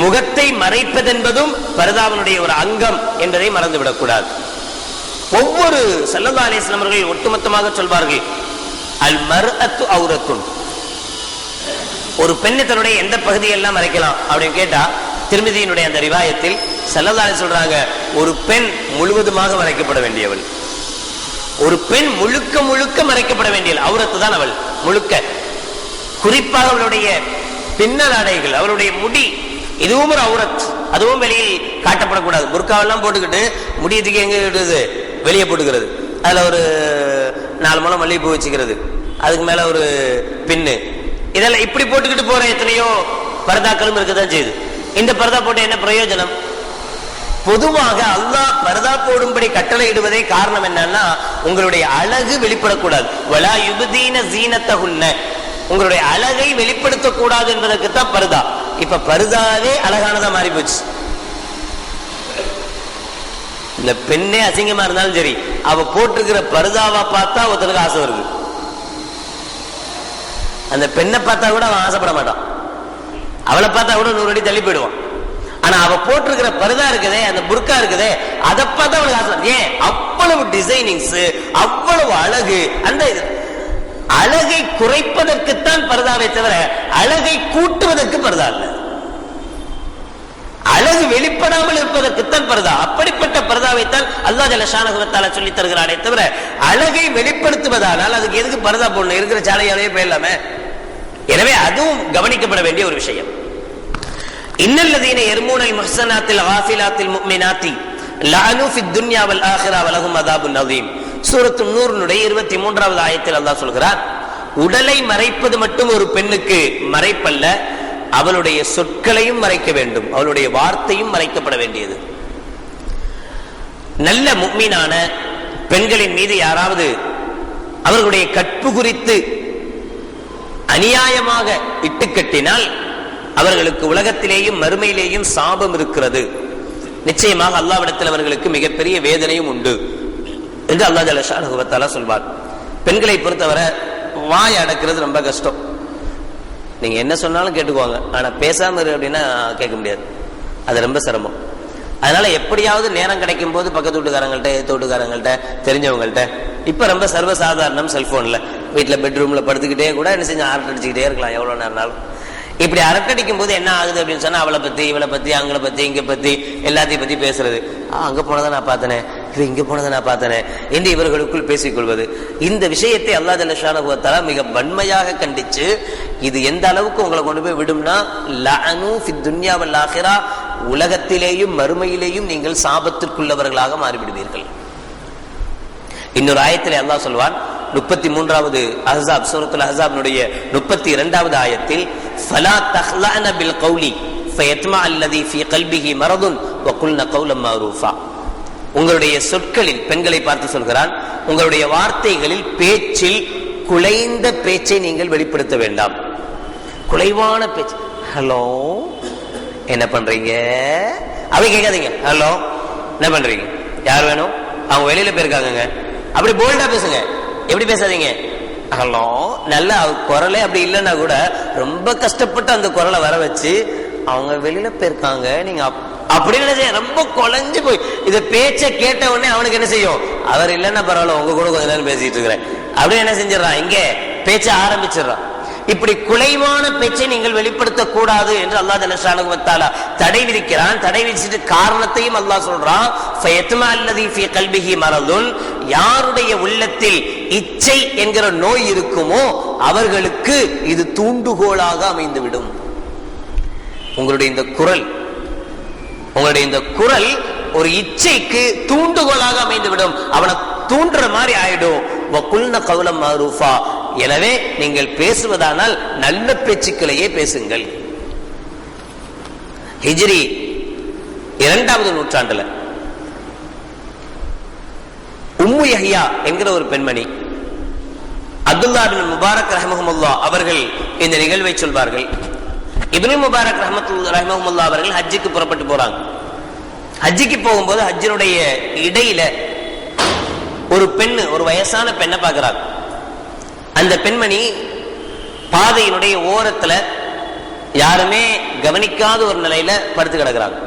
S1: முகத்தை மறைப்பதென்பதும் பர்தாவினுடைய ஒரு அங்கம் என்பதை மறந்துவிடக் கூடாது. ஒவ்வொரு ஸல்லல்லாஹு அலைஹி வஸல்லம் அவர்கள் ஒட்டுமொத்தமாக சொல்வார்கள், அல் மர்அத்து ஔரத்துன், ஒரு பெண்ணை தன்னுடைய எந்த பகுதியெல்லாம் மறைக்கலாம் அப்படின்னு கேட்டா, திர்மிதியினுடைய அந்த ரிவாயத்தில் ஸல்லல்லாஹு அலைஹி சொல்றாங்க, ஒரு பெண் முழுவதுமாக மறைக்கப்பட வேண்டியவள், ஒரு பெண் முழுக்க முழுக்க மறைக்கப்பட வேண்டியவள், ஔரத்து தான் அவள் முழுக்க. குறிப்பாக அவளுடைய பின்னல் ஆடைகள், அவளுடைய முடி, இதுவும் ஒரு ஔரத், அதுவும் வெளியில் காட்டப்படக்கூடாது. புர்காவெல்லாம் போட்டுக்கிட்டு முடியத்துக்கு எங்க விடுறது, வெளியே போட்டுக்கிறது, அதுல ஒரு 4 முழம் மல்லிகைப்பூ வச்சுக்கிறது, அதுக்கு மேல ஒரு பின்னு, இதெல்லாம் இப்படி போட்டுக்கிட்டு போற எத்தனையோ பர்தாக்களும் இருக்கதான் செய்யுது. இந்த பர்தா போட்டு என்ன பிரயோஜனம்? பொதுவாக அல்லாஹ் பர்தா போடும்படி கட்டளை இடுவதே காரணம் என்னன்னா, உங்களுடைய அழகு வெளிப்படக்கூடாது. வலா யுபதீன ஸீனத்தஹுன்ன, உங்களுடைய அழகை வெளிப்படுத்தக்கூடாது என்பதற்கு தான் பர்தா. இப்ப பர்தாவே அழகானதா மாறி போச்சு. இந்த பெண்ணே அசிங்கமா இருந்தாலும் சரி, அவ போட்டிருக்கிற பர்தாவை பார்த்தா ஒருத்தனுக்கு ஆசை வருது. அந்த பெண்ணை பார்த்தா கூட அவன் ஆசைப்பட மாட்டான், அவளை பார்த்தா கூட 100 அடி தள்ளி போயிடுவான். ஆனா அவ போட்டிருக்கிற பர்தா இருக்குதே, அந்த புர்கா இருக்குதே, அதை பார்த்தா அவளுக்கு ஆசை. ஏன்? அவ்வளவு டிசைனிங்ஸ், அவ்வளவு அழகு. அந்த அழகை குறைப்பதற்குத்தான் பர்தாவை தவிர அழகை கூட்டுவதற்கு பர்தா இல்லை. அழகு வெளிப்படாமல் இருப்பதற்குத்தான் பர்தா. அப்படிப்பட்ட பர்தாவைத்தான் அல்லாஹ் ஜல்ல ஷானஹு வ தஆலா சொல்லி தருகிறானே தவிர அழகை வெளிப்படுத்துவதானால் அதுக்கு எதுக்கு பர்தா போடணும்? இருக்கிற சாலையாவே போயிடலாமே. எனவே அதுவும் கவனிக்கப்பட வேண்டிய ஒரு விஷயம். இன்னல்லதீன யர்மூனல் முஹ்ஸனாத்தில் காஃபிலாத்தில் முஃமினாத்தி லஅனு ஃபித் துன்யா வல் ஆখিরা வலஹும் அஸாபுன் அதீம். சூரத்து நூருடைய 23வது ஆயத்தில் அல்லாஹ் சொல்கிறார், உடலை மறைப்பது மட்டும் ஒரு பெண்ணுக்கு மறைப்பல்ல, அவளுடைய சொற்களையும் மறைக்க வேண்டும், அவளுடைய வார்த்தையும் மறைக்கப்பட வேண்டியது. நல்ல முஃமினான பெண்களின் மீது யாராவது அவர்களுடைய கற்பு குறித்து அநியாயமாக இட்டுக்கட்டினால் அவர்களுக்கு உலகத்திலேயும் மறுமையிலேயும் சாபம் இருக்கிறது. நிச்சயமாக அல்லாஹ்விடத்தில் அவர்களுக்கு மிகப்பெரிய வேதனையும் உண்டு என்று அல்லாஹ் ஜல்ல ஷானஹு வ தஆலா சொல்வார். பெண்களை பொறுத்தவரை வாய் அடக்கிறது ரொம்ப கஷ்டம். நீங்க என்ன சொன்னாலும் கேட்டுக்குவாங்க, ஆனா பேசாம இரு அப்படின்னா கேட்க முடியாது. அது ரொம்ப சிரமம். அதனால எப்படியாவது நேரம் கிடைக்கும் போது பக்கத்து வீட்டுக்காரங்கள்ட்ட, தோட்டுக்காரங்கள்ட்ட, தெரிஞ்சவங்கள்ட்ட, இப்ப ரொம்ப சர்வசாதாரணம் செல்போன்ல வீட்டுல பெட்ரூம்ல படுத்துக்கிட்டே கூட என்ன செஞ்சு அரட்டை அடிச்சுக்கிட்டே இருக்கலாம் எவ்வளவு நேரம்னாலும். இப்படி அரட்டடிக்கும் போது என்ன ஆகுது அப்படின்னு சொன்னா, அவளை பத்தி, இவளை பத்தி, அங்களை பத்தி, இங்க பத்தி, எல்லாத்தையும் பத்தி பேசுறது. அங்க போனதை நான் பார்த்தனே, இது இங்க போனதை நான் பார்த்தனே என்று இவர்களுக்குள் பேசிக்கொள்வது. இந்த விஷயத்தை அல்லாஹ் ஜல்ல ஷானஹு வ தஆலா மிக வன்மையாக கண்டிச்சு, இது எந்த அளவுக்கு உங்களை கொண்டு போய் விடும்னா, லஅனு ஃபித் துன்யா வல் ஆখিরা, உலகத்திலேயும் மறுமையிலேயும் நீங்கள் சாபத்திற்குள்ளவர்களாக மாறிவிடுவீர்கள். இன்னொரு ஆயத்திலே அல்லாஹ் சொல்வான், 33வது அஹ்ஸாப், சூரத்துல் அஹ்ஸாப்னுடைய 32வது ஆயத்தில், ஃபலா தஹ்லஅன பில் கௌலி ஃபயத்மா அல்லதி ஃபீ கல்பிஹி மரதுன் வ குல்ன கௌலம் மஅரூஃபா. உங்களுடைய சொற்களில், பெண்களை பார்த்து சொல்கிறான், உங்களுடைய வார்த்தைகளில், பேச்சில் குலைந்த பேச்சை நீங்கள் வெளிப்படுத்த வேண்டாம். குலைவான பேச்சு, ஹலோ என்ன பண்றீங்க அப்படி கேட்காதீங்க. ஹலோ என்ன பண்றீங்க, யார் வேணும், அவங்க வெளியில போயிருக்காங்க, அப்படி போல்டா பேசுங்க. எப்படி பேசாதீங்க, ஹலோ. நல்ல குரலே அப்படி இல்லைன்னா கூட ரொம்ப கஷ்டப்பட்டு அந்த குரலை வர வச்சு, அவங்க வெளியில போயிருக்காங்க, நீங்க அப்படின்னு நினைச்ச ரொம்ப குலைஞ்சு போய் இத பேச்ச கேட்ட உடனே அவனுக்கு என்ன செய்யும், அவர் இல்லைன்னா பரவாயில்ல உங்க கூட கொஞ்ச நேரம் பேசிட்டு இருக்கிறேன் அப்படின்னு என்ன செஞ்சிடறான், இங்க பேச்ச ஆரம்பிச்சிடறான். இப்படி குலைவான பேச்சை நீங்கள் வெளிப்படுத்த கூடாது என்று அல்லாஹ் ஜல்ல ஷானஹு வ தஆலா தடை விதிக்கிறான். தடை விதிச்சிட்டு காரணத்தையும் அல்லாஹ் சொல்றான், ஃபயத்மா அல்லதி ஃபீ கல்பிஹி மரதுன், யாருடைய உள்ளத்தில் இச்சை என்கிற நோய் இருக்குமோ அவர்களுக்கு இது தூண்டுகோலாக அமைந்துவிடும். உங்களுடைய இந்த குரல் ஒரு இச்சைக்கு தூண்டுகோலாக அமைந்துவிடும், அவனை தூண்டுற மாதிரி ஆயிடும். வகுல்ன கௌலம் மஅரூஃபா, எனவே நீங்கள் பேசுவதானால் நல்ல பேச்சுக்களையே பேசுங்கள். ஹிஜ்ரி 2வது நூற்றாண்டுல உம்மு யஹ்யா என்கிற ஒரு பெண்மணி, அப்துல்லா இப்னு முபாரக் ரஹ்மஹுல்லாஹ் அவர்கள் இந்த நிகழ்வை சொல்வார்கள். இப்னு முபாரக் ரஹ்மஹுல்லாஹ் அவர்கள் ஹஜ்ஜுக்கு புறப்பட்டு போறாங்க. ஹஜ்ஜுக்கு போகும்போது ஹஜ்ஜினுடைய இடையில ஒரு பெண், ஒரு வயசான பெண்ணை பார்க்கிறாங்க. அந்த பெண்மணி பாதையினுடைய ஓரத்துல யாருமே கவனிக்காத ஒரு நிலையில படுத்து கிடக்குறாங்க.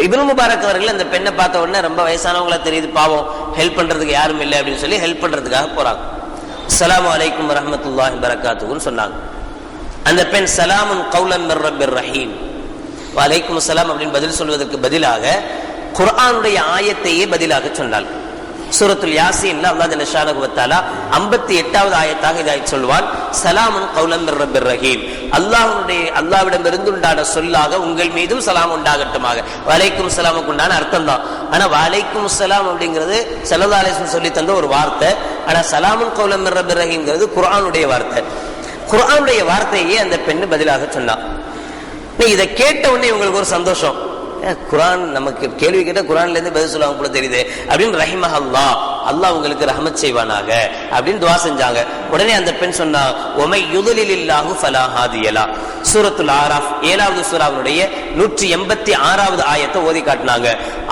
S1: இப்னு முபாரக் அவர்கள் அந்த பெண்ணை பார்த்த உடனே ரொம்ப வயசானவங்களா தெரியுது, பாவம், ஹெல்ப் பண்றதுக்கு யாரும் இல்லை அப்படின்னு சொல்லி ஹெல்ப் பண்றதுக்காக போறாங்க. அஸ்ஸலாமு அலைக்கும் வரஹ்மத்துல்லாஹி வபரகாத்துஹுன்னு சொன்னாங்க. அந்த பெண் சலாமுன் கௌலன் மிர் ரப்பிர் ரஹீம், வலைக்கும் அஸ்ஸலாம் அப்படின்னு பதில் சொல்வதற்கு பதிலாக குர்ஆனுடைய ஆயத்தையே பதிலாக சொன்னாள். சூரத்துல் யாசீன்ல அல்லாஹ் ஜல்ல ஷானஹு வ தஆலா 58வது ஆயத்தாக இதை சொல்வான், சலாமுன் கௌலம் மிர் ரப்பிர் ரஹீம், அல்லாஹ்விடமிருந்து உண்டான சொல்லாக உங்கள் மீதும் சலாம் உண்டாகட்டுமாக. வலைக்கும் சலாமுக்கு உண்டான அர்த்தம் தான். ஆனா வலைக்கும் சலாம் அப்படிங்கிறது ஸல்லல்லாஹு அலைஹி வஸல்லம் சொல்லி தந்த ஒரு வார்த்தை. ஆனா சலாமுன் கௌலம் மிர் ரப்பிர் ரஹீம்ங்கிறது குர்ஆனுடைய வார்த்தை. குர்ஆனுடைய வார்த்தையே அந்த பெண்ணு பதிலாக சொன்னான். இதை கேட்ட உடனே உங்களுக்கு ஒரு சந்தோஷம், குர்ஆன் நமக்கு கேள்வி கேட்ட குர்ஆன்ல இருந்து பதில் சொல்லுவாங்க போல தெரியுது அப்படின்னு, ரஹிமஹல்லாஹ், அல்லாஹ் உங்களுக்கு ரஹ்மத் செய்வானாக அப்படின்னு துஆ செஞ்சாங்க. உடனே அந்த பெண் சொன்னா, ஒமை யுதுலில்லாஹு ஃபலா ஹாதியலா, சூரத்துல் ஆராஃப் 7வது சூராவுடைய 186வது ஆயத்தை ஓதி காட்டினாங்க.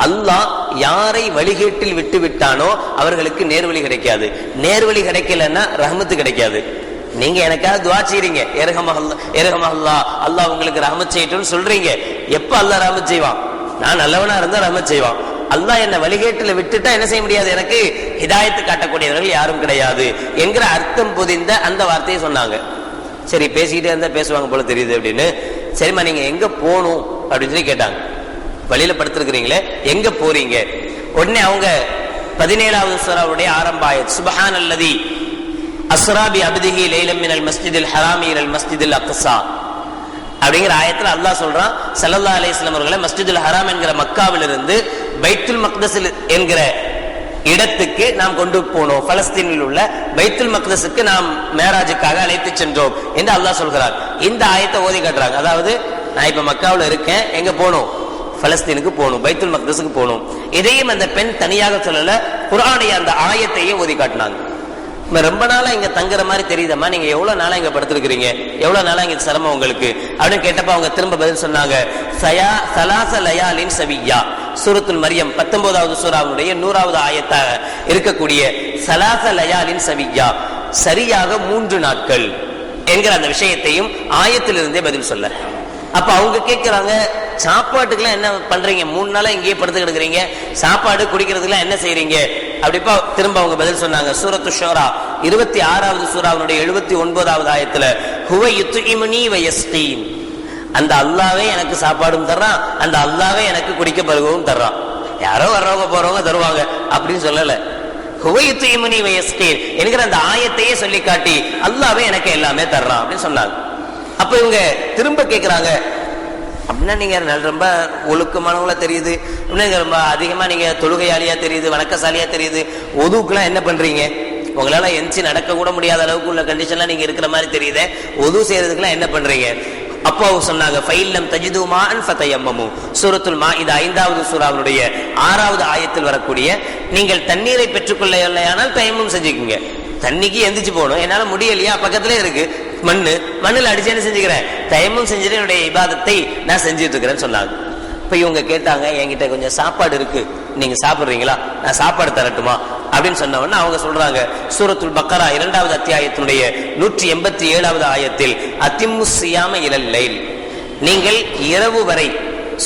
S1: அல்லாஹ் யாரை வழிகேட்டில் விட்டு விட்டானோ அவர்களுக்கு நேர்வழி கிடைக்காது, நேர்வழி கிடைக்கலன்னா ரஹ்மத்து கிடைக்காது. நீங்க எனக்காக துஆ செய்றீங்க, இரஹமஹல்லாஹ், அல்லாஹ் உங்களுக்கு ரஹ்மத் செய்யட்டும்னு சொல்றீங்க. எப்ப அல்லாஹ் ரஹ்மத் செய்வான்? நான் நல்லவனா இருந்தா ரஹ்மத் செய்வான். அல்லாஹ் என்ன வழிகேட்டுல விட்டுட்டா என்ன செய்ய முடியாது, எனக்கு ஹிதாயத்து காட்டக்கூடியவர்கள் யாரும் கிடையாது என்கிற அர்த்தம் புதிந்த அந்த வார்த்தையை சொன்னாங்க. சரி, பேசிக்கிட்டே இருந்தா பேசுவாங்க போல தெரியுது அப்படின்னு, சரிம்மா நீங்க எங்க போகணும் அப்படின்னு சொல்லி கேட்டாங்க. வழியில படுத்திருக்கிறீங்களே, எங்க போறீங்க? உடனே அவங்க 17வது சூராவுடைய ஆரம்ப ஆயத், சுப்ஹானல்லதி அஸ்ரா பி அப்திஹி லைலம் மினல் மஸ்ஜிதில் ஹராமி இலல் மஸ்ஜிதில் அக்ஸா அப்படிங்கிற ஆயத்துல அல்லாஹ் சொல்றான், ஸல்லல்லாஹு அலைஹி வஸல்லம் அவர்களை மஸ்ஜிதுல் ஹராம் என்கிற மக்காவிலிருந்து பைத்துல் மக்தஸ் என்கிற இடத்துக்கு நாம் கொண்டு போனோம், பலஸ்தீனில் உள்ள பைத்துல் மக்தஸுக்கு நாம் மேராஜுக்காக அழைத்து சென்றோம் என்று அல்லாஹ் சொல்கிறார். இந்த ஆயத்தை ஓதி காட்டுறாங்க. அதாவது நான் இப்ப மக்காவில் இருக்கேன், எங்க போனோம்? பலஸ்தீனுக்கு போகணும், பைத்துல் மக்தஸுக்கு போகணும். இதையும் அந்த பெண் தனியாக சொல்லல, குர்ஆனுடைய அந்த ஆயத்தையே ஓதி காட்டினாங்க. ரொம்ப நாளா இங்க தங்குற மாதிரி தெரியுதம்மா, நீங்க எவ்வளவு நாளா இங்க படுத்திருக்கிறீங்க, எவ்வளவு நாளா இங்க சிரமம் உங்களுக்கு அப்படின்னு கேட்டப்ப அவங்க திரும்ப பதில் சொன்னாங்க, சலாச லயாலின் சவியா, சூரத்துல் மரியம் 19வது சூராவுடைய 100வது ஆயத்தாக இருக்கக்கூடிய சலாச லயாலின் சவியா, சரியாக 3 நாட்கள் என்கிற அந்த விஷயத்தையும் ஆயத்திலிருந்தே பதில் சொல்ல. அப்ப அவங்க கேட்கிறாங்க, சாப்பாட்டுக்கெல்லாம் என்ன பண்றீங்க? 3 நாளா இங்கேயே படுத்து கிடக்குறீங்க, சாப்பாடு குடிக்கிறதுக்கெல்லாம் என்ன செய்றீங்க? அப்படிப்பா திரும்ப அவங்க பதில் சொன்னாங்க. சூரத்து ஷூரா 26வது சூராவுடைய 79வது ஆயத்துல, ஹுவ யுத்இமுனி வ யஸ்கீன், அந்த அல்லாஹ்வே எனக்கு சாப்பாடும் தர்றான், அந்த அல்லாஹ்வே எனக்கு குடிக்க பருகவும் தர்றான். யாரோ வர்றவங்க போறவங்க தருவாங்க அப்படின்னு சொல்லல. ஹுவ யுத்இமுனி வ யஸ்கீன் என்கிற அந்த ஆயத்தையே சொல்லி காட்டி அல்லாஹ்வே எனக்கு எல்லாமே தர்றான் அப்படின்னு சொன்னாங்க. அப்ப இவங்க திரும்ப கேட்கிறாங்க, அப்படின்னா நீங்க ரொம்ப ஒழுக்கமானவங்களா தெரியுது, ரொம்ப அதிகமா நீங்க தொழுகையாளியா தெரியுது, வணக்கசாலியா தெரியுது, ஒதுக்குலாம் என்ன பண்றீங்க? உங்களால எஞ்சி நடக்க கூட முடியாத அளவுக்கு உள்ள கண்டிஷன்லாம் நீங்க இருக்கிற மாதிரி தெரியுது, ஒது செய்யறதுக்குலாம் என்ன பண்றீங்க? அப்போ சொன்னாங்க, ஃபைல்லம் தஜிது மாஅன் ஃபதயம்மமு, சூரத்துல் மாஇதா 5வது சூராவுடைய 6வது ஆயத்தில் வரக்கூடிய, நீங்கள் தண்ணீரை பெற்றுக்கொள்ளலையானால் தயம்மம் செஞ்சுக்குங்க. தண்ணிக்கு எந்திரிச்சு போகணும், என்னால முடியலையா, பக்கத்திலே இருக்கு மண்ணில் அடிச்சு என்ன செஞ்சுக்கிறேன், தயமும் செஞ்சுட்டு என்னுடைய இபாதத்தை நான் செஞ்சுட்டு இருக்கிறேன்னு சொன்னாங்க. இப்ப இவங்க கேட்டாங்க, என்கிட்ட கொஞ்சம் சாப்பாடு இருக்கு, நீங்க சாப்பிடுறீங்களா, நான் சாப்பாடு தரட்டுமா அப்படின்னு சொன்ன உடனே அவங்க சொல்றாங்க, சூரத்துல் பக்கரா 2வது அத்தியாயத்தினுடைய 187வது ஆயத்தில், அத்திம்மு சியாம இலல் லைல், நீங்கள் இரவு வரை,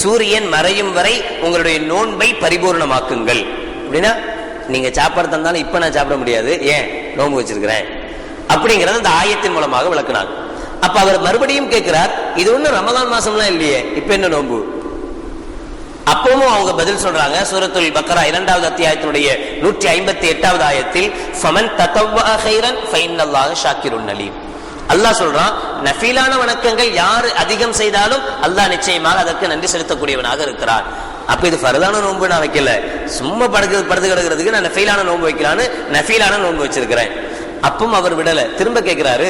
S1: சூரியன் மறையும் வரை உங்களுடைய நோன்பை பரிபூர்ணமாக்குங்கள். அப்படின்னா நீங்க சாப்பாடு தந்தாலும் இப்ப நான் சாப்பிட முடியாது, ஏன்? நோன்பு வச்சிருக்கிறேன் அப்படிங்கறது அந்த ஆயத்தின் மூலமாக விளக்குனாங்க. அப்ப அவர் மறுபடியும் கேட்கிறார், இது ஒண்ணு ரமதான் மாசம்லாம் இல்லையே, இப்ப என்ன நோன்பு? அப்பவும் அவங்க பதில் சொல்றாங்க, சூரத்துல் பக்கரா 2வது அத்தியாயத்தினுடைய 158வது ஆயத்தில், ஃபமன் ததவ்வா கைரன் ஃபைன்னல்லாஹு ஷாக்கிருன் அலீம், அல்லாஹ் சொல்றான், நஃபீலான வணக்கங்கள் யாரு அதிகம் செய்தாலும் அல்லாஹ் நிச்சயமாக அதற்கு நன்றி செலுத்தக்கூடியவனாக இருக்கிறார். அப்ப இது ஃபர்தான நோன்பு நான் வைக்கல, சும்மா படுத்து கிடக்கிறதுக்கு நான் நஃபீலான நோன்பு வைக்கலான்னு நஃபீலான நோன்பு வச்சிருக்கிறேன். அப்பவும் அவர் விடல, திரும்ப கேட்கிறாரு,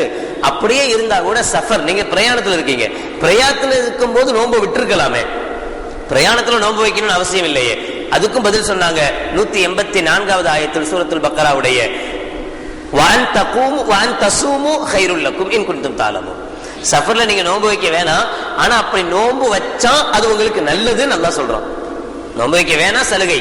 S1: அப்படியே இருந்தா கூட சஃபர், நீங்க பிரயாணத்துல இருக்கீங்க, பிரயாணத்துல இருக்கும் போது நோன்பு விட்டுருக்கலாமே, பிரயாணத்துல நோன்பு வைக்கணும்னு அவசியம் இல்லையே. அதுக்கும் பதில் சொன்னாங்க 184வது ஆயத்தில் சூரத்துல் பக்கராவுடைய, வான் தகூமு வான் தஸூமு கைருல் லக்கும் இன் குன்தும் தஅலமூன், சஃபர்ல நீங்க நோன்பு வைக்க வேணாம், ஆனா அப்படி நோன்பு வச்சா அது உங்களுக்கு நல்லதுன்னு அல்லாஹ் சொல்றான். நோன்பு வைக்க வேணாம் சலுகை,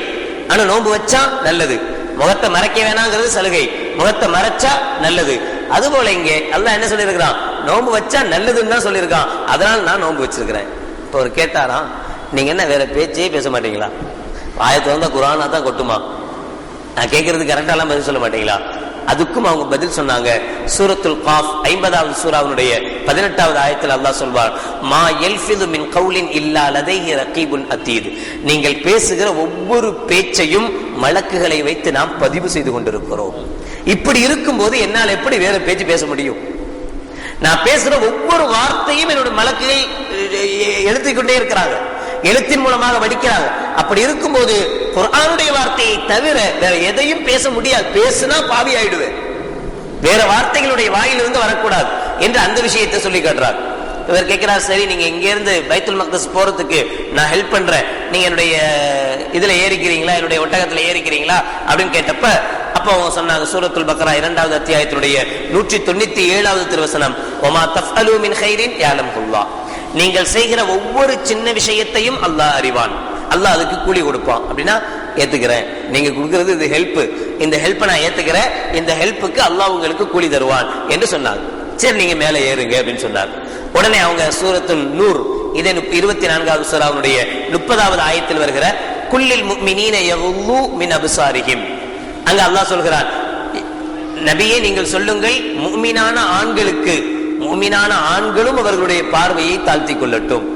S1: ஆனா நோன்பு வச்சா நல்லது. முகத்தை மறைக்க வேணாங்கிறது சலுகை, முகத்தை மறைச்சா நல்லது. அதுபோல இங்கே அல்லாஹ் என்ன சொல்லியிருக்கிறான், நோன்பு வச்சா நல்லதுன்னு தான் சொல்லியிருக்கான், அதனால நான் நோன்பு வச்சிருக்கிறேன். இப்போ ஒரு கேட்டாராம், நீங்க என்ன வேற பேச்சே பேச மாட்டீங்களா, ஆயத்தை வந்தா குர்ஆனா தான் கொட்டுமா, நான் கேட்கறது கரெக்டாலாம் பதில் சொல்ல மாட்டீங்களா? அதுக்கும் அவங்க பதில் சொன்னாங்க. சூரத்துல் காஃப் 50வது சூராவுடைய 18வது ஆயத்தில் அல்லாஹ் சொல்வார், மா யல்ஃபிது மின் கௌலின் இல்லா லதைஹி ரகீபுன் அதீத், நீங்கள் பேசுகிற ஒவ்வொரு பேச்சையும் மலக்குகளை வைத்து நாம் பதிவு செய்து கொண்டிருக்கிறோம். இப்படி இருக்கும்போது என்னால் எப்படி வேற பேச்சு பேச முடியும்? நான் பேசுற ஒவ்வொரு வார்த்தையும் என்னோட மலக்குகள் எழுத்திக்கொண்டே இருக்கிறாங்க, எழுத்தின் மூலமாக வடிக்கிறாங்க. அப்படி இருக்கும்போது குர்ஆனுடைய வார்த்தையை தவிர வேற எதையும் பேச முடியாது, பேசுனா பாவி ஆயிடுவேன், வேற வார்த்தைகளுடைய வாயிலிருந்து வரக்கூடாது என்று அந்த விஷயத்தை சொல்லி காட்டுறார். இவர் கேட்கிறார், சரி நீங்க இங்க இருந்து பைத்துல் மக்தஸ் போறதுக்கு நான் ஹெல்ப் பண்றேன், நீங்க என்னுடைய இதுல ஏறிக்கிறீங்களா, என்னுடைய ஒட்டகத்துல ஏறிக்கிறீங்களா அப்படின்னு கேட்டப்ப, அப்ப அவங்க சொன்னாங்க, சூரத்துல் பக்கரா 2வது அத்தியாயத்தினுடைய 197வது திருவசனம், வமா தஃஅலு மின் கைரின் யஅலமுல்லாஹ், நீங்கள் செய்கிற ஒவ்வொரு சின்ன விஷயத்தையும் அல்லாஹ் அறிவான், அல்லாஹ் அதுக்கு கூலி கொடுப்பான். அப்படின்னா ஏத்துக்கிறேன், நீங்க கொடுக்கிறது இது ஹெல்ப், இந்த ஹெல்ப்பை நான் ஏத்துக்கிறேன், இந்த ஹெல்ப்புக்கு அல்லாஹ் உங்களுக்கு கூலி தருவான் என்று சொன்னாங்க. சரி நீங்க மேல ஏறுங்க அப்படின்னு சொன்னாங்க. உடனே அவங்க சூரத்துல் நூர் இதே 24வது சூராவுடைய 30வது ஆயத்தில் வருகிற குல்லில் முஃமினீன யகுல்லு மின் அப்சாரிஹிம், அங்க அல்லாஹ் சொல்கிறான், நபியே நீங்கள் சொல்லுங்கள், முஃமினான ஆண்களுக்கு, முஃமினான ஆண்களும் அவர்களுடைய பார்வையை தாழ்த்தி கொள்ளட்டும்.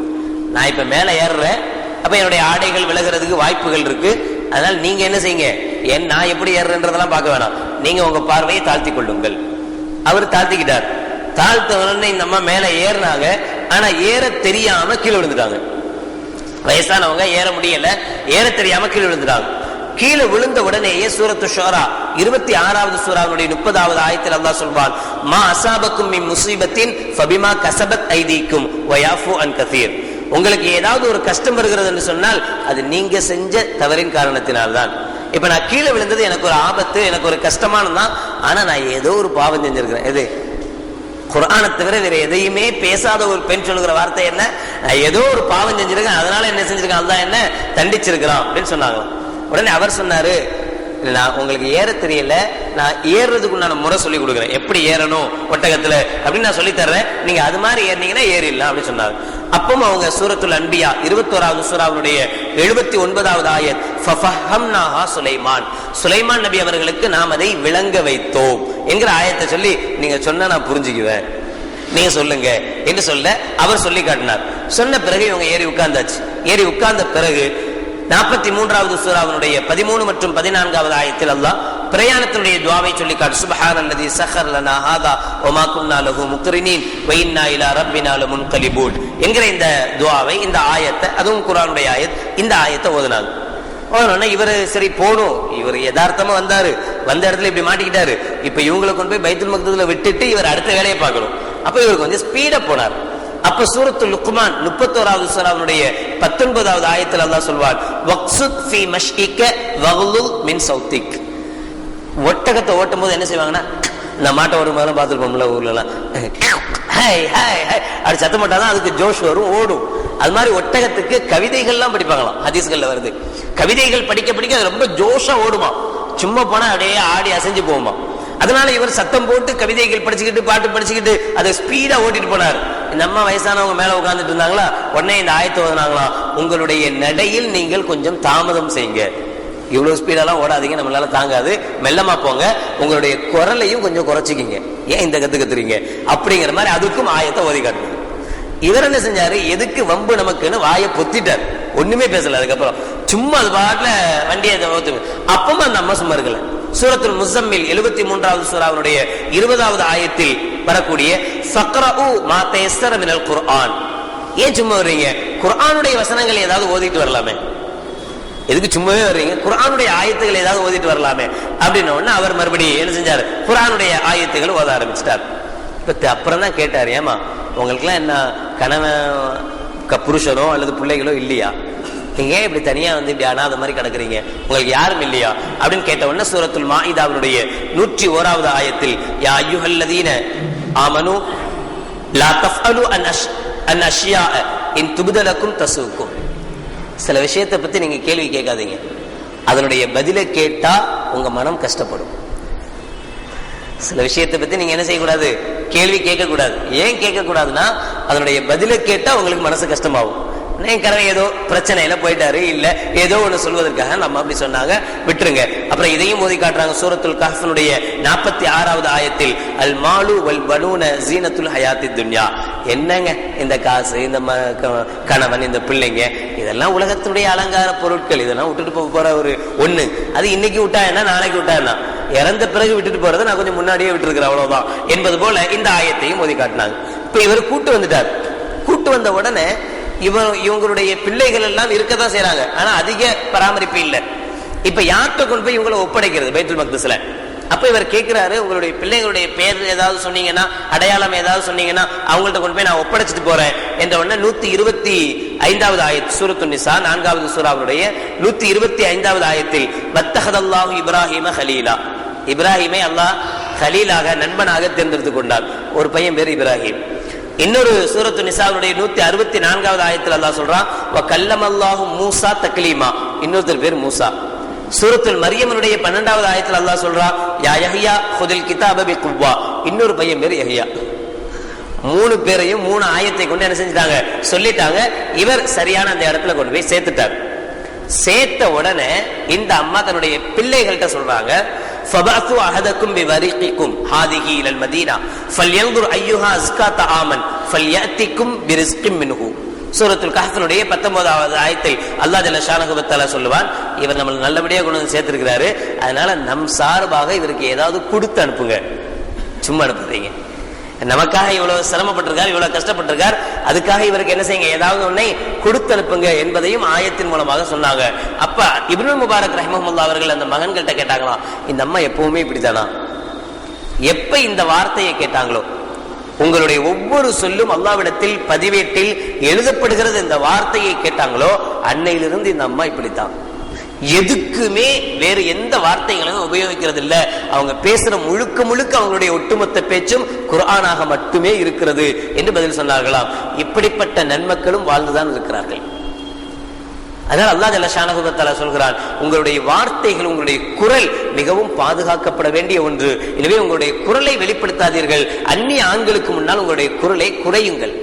S1: நான் இப்ப மேல ஏறுறேன், அப்ப என்னுடைய ஆடைகள் விலகிறதுக்கு வாய்ப்புகள் இருக்கு. அதனால நீங்க என்ன செய்யுங்க, நான் எப்படி ஏறுறேன்றதெல்லாம் பார்க்க வேணாம், நீங்க உங்க பார்வையை தாழ்த்தி கொள்ளுங்கள். அவர் தாழ்த்திக்கிட்டார். தாழ்த்த உடனே இந்த அம்மா மேல ஏறினாங்க. ஆனா ஏற தெரியாம கீழே விழுந்துட்டாங்க. வயசானவங்க ஏற முடியல, ஏற தெரியாம கீழே விழுந்துட்டாங்க. கீழே விழுந்த உடனேயே சூரத்து ஷூரா 26வது சூராவுடைய 30வது ஆயத்தில் அல்லாஹ் சொல்வான், மா அஸாபக்கும் மின் முஸீபத்தின் ஃபபிமா கஸபத் ஐதீக்கும் வயாஃபு அன் கஸீர். உங்களுக்கு ஏதாவது ஒரு கஷ்டம் வருகிறது என்று சொன்னால் அது நீங்க செஞ்ச தவறின் காரணத்தினால்தான். இப்ப நான் கீழே விழுந்தது எனக்கு ஒரு ஆபத்து, எனக்கு ஒரு கஷ்டமானதான். ஆனா நான் ஏதோ ஒரு பாவம் செஞ்சிருக்கிறேன். எது? குர்ஆனை தவிர வேற எதையுமே பேசாத ஒரு பெண் சொல்லுகிற வார்த்தை என்ன? நான் ஏதோ ஒரு பாவம் செஞ்சிருக்கேன், அதனால என்ன செஞ்சிருக்கேன், அல்லாஹ் என்ன தண்டிச்சிருக்கிறான் அப்படின்னு சொன்னாங்க. உடனே அவர் சொன்னாரு, நான் உங்களுக்கு ஏற தெரியல, நான் ஏறுறதுக்கு உண்டான முறை சொல்லி கொடுக்குறேன், எப்படி ஏறணும் ஒட்டகத்துல அப்படின்னு நான் சொல்லி தர்றேன், நீங்க அது மாதிரி ஏறினீங்கன்னா ஏறிடலாம் அப்படின்னு சொன்னாங்க. அப்பவும் அவங்க சூரத்துல் அன்பியா 21வது சூராவுடைய 79வது ஆயத், ஃபஃபஹம்னாஹா சுலைமான், சுலைமான் நபி அவர்களுக்கு நாம் அதை விளங்க வைத்தோம் என்கிற ஆயத்தை சொல்லி, நீங்க சொன்னா நான் புரிஞ்சுக்குவேன், நீங்க சொல்லுங்க என்று சொல்ல அவர் சொல்லி காட்டினார். சொன்ன பிறகு இவங்க ஏறி உட்கார்ந்தாச்சு. ஏறி உட்கார்ந்த பிறகு 43வது சூராவுடைய 13 மற்றும் 14வது ஆயத்தில் அல்லாஹ் பிரயாணத்தினுடைய துஆவை சொல்லி காட்டு, சுப்ஹானல்லதி ஸஹர் லனா ஹாதா வமா குன்னா லஹு முக்ரினீன் வ இன்னா இலா ரப்பினா லமுன்கலிபூன் என்கிற இந்த துஆவை, இந்த ஆயத்தை, அதுவும் குர்ஆனுடைய ஆயத், இந்த ஆயத்தை ஓதுனாங்க. ஓதுனோன்னா இவர் சரி போடும், இவர் யதார்த்தமா வந்தாரு, வந்த இடத்துல இப்படி மாட்டிக்கிட்டாரு, இப்ப இவங்களை கொண்டு போய் பைத்துல் மக்தஸ்ல விட்டுட்டு இவர் அடுத்த வேலையை பார்க்கணும். அப்ப இவர் கொஞ்சம் ஸ்பீடா போனார். அப்ப சூரத்துல் லுக்மான் 31வது சூராவுடைய 19வது ஆயத்தில் அல்லாஹ் சொல்வார், வக்சுத் ஃபீ மஷ்இக வக்லுல் மின் சௌத்திக். ஒட்டகத்தை ஓட்டும் போது என்ன செய்வாங்கன்னா, இந்த மாட்டை ஒரு மாதிரி பார்த்துருப்போம்ல ஊர்ல எல்லாம், ஹாய் ஹாய் ஹாய் அப்படி சத்தம் போட்டாதான் அதுக்கு ஜோஷ் வரும், ஓடும். அது மாதிரி ஒட்டகத்துக்கு கவிதைகள்லாம் படிப்பாங்களாம், ஹதீஸ்கள்ல வருது. கவிதைகள் படிக்க படிக்க அது ரொம்ப ஜோஷா ஓடுமா, சும்மா போனா அப்படியே ஆடி அசைஞ்சு போகுமா. அதனால இவர் சத்தம் போட்டு கவிதைகள் படிச்சுக்கிட்டு பாட்டு படிச்சுக்கிட்டு அதை ஸ்பீடா ஓட்டிட்டு போனார். இந்த அம்மா வயசானவங்க மேல உட்கார்ந்துட்டு இருந்தாங்களா, உடனே இந்த ஆயத்தை ஓதுனாங்களா, உங்களுடைய நடையில் நீங்கள் கொஞ்சம் தாமதம் செய்யுங்க, இவ்வளவு ஸ்பீடெல்லாம் ஓடாதீங்க, நம்மளால தாங்காது, மெல்லமா போங்க, உங்களுடைய குரலையும் கொஞ்சம் குறைச்சிக்கிங்க, ஏன் இந்த கத்துறீங்க அப்படிங்கிற மாதிரி அதுக்கும் ஆயத்தை ஓதி காட்டுங்க. இவர் என்ன செஞ்சாரு, எதுக்கு வம்பு நமக்குன்னு வாயை பொத்திட்டார், ஒண்ணுமே பேசல. அதுக்கப்புறம் சும்மா அது பாட்டுல வண்டியை ஓத்து. அப்பவும் அந்த அம்மா சும்மா இருக்கல. சூரத்துல் முஸம்மில் 73வது சூராவுடைய 20வது ஆயத்தில் வரக்கூடிய ஃபக்ரஉ மா தயஸ்ஸர மினல் குர்ஆன். ஏன் சும்மா வர்றீங்க, குர்ஆனுடைய வசனங்கள் ஏதாவது ஓதிட்டு வரலாமே, எதுக்கு சும்மாவே வர்றீங்க, குர்ஆனுடைய ஆயத்துகள் ஏதாவது ஓதிட்டு வரலாமே அப்படின்ன உடனே அவர் மறுபடியும் என்ன செஞ்சாரு, குர்ஆனுடைய ஆயத்துகள் ஓத ஆரம்பிச்சிட்டார். இப்ப அப்புறம் தான் கேட்டார், ஏமா உங்களுக்குலாம் என்ன கணவன் புருஷனோ அல்லது பிள்ளைகளோ இல்லையா, நீங்க ஏன் இப்படி தனியா வந்து இப்படி அனாதை மாதிரி கிடக்குறீங்க, உங்களுக்கு யாரும் இல்லையா அப்படின்னு கேட்ட உடனே சூரத்துல் மாஇதாவுடைய 101வது ஆயத்தில், யா அய்யுஹல்லதீன ஆமனு லா தஃஅலு அன் அஷ்யா இன் துப்தலக்கும் தஸூக்கும். சில விஷயத்தை பத்தி நீங்க கேள்வி கேட்காதீங்க, அதனுடைய பதிலை கேட்டா உங்க மனம் கஷ்டப்படும். சில விஷயத்தை பத்தி நீங்க என்ன செய்யக்கூடாது, கேள்வி கேட்க கூடாது. ஏன் கேட்க கூடாதுன்னா, அதனுடைய பதிலை கேட்டா உங்களுக்கு மனசு கஷ்டமாகும். கரவை ஏதோ பிரச்சனையில போயிட்டாரு, இல்ல ஏதோ ஒண்ணு சொல்வதற்காக நம்ம அப்படி சொன்னாங்க, விட்டுருங்க. அப்புறம் இதையும் மோதி காட்டுறாங்க சூரத்துல் கஹ்ஃபுடைய 46வது ஆயத்தில், அல் மாலு வல் பனூன ஜீனத்துல் ஹயாத்தித் துன்யா. என்னங்க இந்த காசு, இந்த கணவன், இந்த பிள்ளைங்க, இதெல்லாம் உலகத்துடைய அலங்கார பொருட்கள், இதெல்லாம் விட்டுட்டு போற ஒரு ஒண்ணு. அது இன்னைக்கு விட்டா என்ன, நாளைக்கு விட்டா என்ன, இறந்த பிறகு விட்டுட்டு போறதை நான் கொஞ்சம் முன்னாடியே விட்டுருக்கிறேன் அவ்வளவுதான் என்பது போல இந்த ஆயத்தையும் மோதி காட்டினாங்க. இப்ப இவர் கூட்டு வந்துட்டார். கூட்டு வந்த உடனே இவங்களுடைய பிள்ளைகள் எல்லாம் இருக்கதான் செய்யறாங்க, ஆனா அதிக பராமரிப்பு இல்லை. இப்ப யார்கிட்ட கொண்டு போய் இவங்களை ஒப்படைக்கிறது, பைத்துல் மக்தஸ்ல. அப்ப இவர் கேட்கிறாரு, உங்களுடைய பிள்ளைகளுடைய பேர் ஏதாவது சொன்னீங்கன்னா, அடையாளம் ஏதாவது சொன்னீங்கன்னா அவங்கள்ட்ட கொண்டு போய் நான் ஒப்படைச்சிட்டு போறேன் என்ற உடனே 125வது ஆயத் சூரத்துன் நிசா 4வது சூராவுடைய 125வது ஆயத்தில், வத்தஹதல்லாஹு இப்ராஹிம ஹலீலா, இப்ராஹிமை அல்லாஹ் ஹலீலாக, நண்பனாக தேர்ந்தெடுத்துக் கொண்டார். ஒரு பையன் பேர் இப்ராஹிம். இன்னொரு சூரத்துன் நிசாவுடைய 164வது ஆயத்தில் அல்லாஹ் சொல்றான், வ கல்லமல்லாஹு மூசா தக்லீமா, இன்னொருத்தர் பேர் மூசா. சூரத்துல் மரியமுடைய 12வது ஆயத்தில் அல்லாஹ் சொல்றான், யா யஹ்யா குதில் கிதாப பிகுவ்வா, இன்னொரு பையன் பேர் யஹ்யா. 3 பேரையும் 3 ஆயத்தை கொண்டு என்ன செஞ்சிட்டாங்க, சொல்லிட்டாங்க. இவர் சரியான அந்த இடத்துல கொண்டு போய் சேர்த்துட்டார். சேர்த்த உடனே இந்த அம்மா தன்னுடைய பிள்ளைகள்கிட்ட சொல்றாங்க, ஃபபஅது அஹதக்கும் பிவரிகிக்கும் ஹாதிஹி இலல் மதீனா ஃபல்யன்துர் அய்யுஹா அஸ்கா தஆமன் ஃபல்யஅதிக்கும் பிரிஸ்கின் மின்ஹு. சூரத்துல் கஹ்ஃபினுடைய 19வது ஆயத்தில் அல்லாஹ் ஜல்ல ஷானஹு வ தஆலா சொல்லுவான், இவர் நம்மள நல்லபடியா கொண்டு வந்து சேர்த்திருக்கிறாரு, அதனால நம் சார்பாக இவருக்கு ஏதாவது கொடுத்து அனுப்புங்க, சும்மா அனுப்புறீங்க. நமக்காக இவ்வளவு சிரமப்பட்டிருக்கார், இவ்வளவு கஷ்டப்பட்டிருக்கார், அதுக்காக இவருக்கு என்ன செய்யுங்க, ஏதாவது ஒன்னை கொடுத்து அனுப்புங்க என்பதையும் ஆயத்தின் மூலமாக சொன்னாங்க. அப்ப இப்னு முபாரக் ரஹ்மஹுல்லாஹ் அவர்கள் அந்த மகன்கள்ட்ட கேட்டாங்களாம், இந்த அம்மா எப்பவுமே இப்படித்தானா? எப்ப இந்த வார்த்தையை கேட்டாங்களோ, உங்களுடைய ஒவ்வொரு சொல்லும் அல்லாஹ்விடத்தில் பதிவேட்டில் எழுதப்படுகிறது இந்த வார்த்தையை கேட்டாங்களோ, அன்னையிலிருந்து இந்த அம்மா இப்படித்தான், எதுக்குமே வேறு எந்த வார்த்தைகளையும் உபயோகிக்கிறது இல்ல. அவங்க பேசுற முழுக்க முழுக்க அவங்களுடைய ஒட்டுமொத்த பேச்சும் குர்ஆனாக மட்டுமே இருக்கிறது என்று பதில் சொன்னார்களாம். இப்படிப்பட்ட நன்மக்களும் வாழ்ந்துதான் இருக்கிறார்கள். அதனால் அல்லாஹ் ஜல்ல ஷானஹு வ தஆலா சொல்கிறான், உங்களுடைய வார்த்தைகள், உங்களுடைய குரல் மிகவும் பாதுகாக்கப்பட வேண்டிய ஒன்று. எனவே உங்களுடைய குரலை வெளிப்படுத்தாதீர்கள், அந்நிய ஆண்களுக்கு முன்னால் உங்களுடைய குரலை குறையுங்கள்.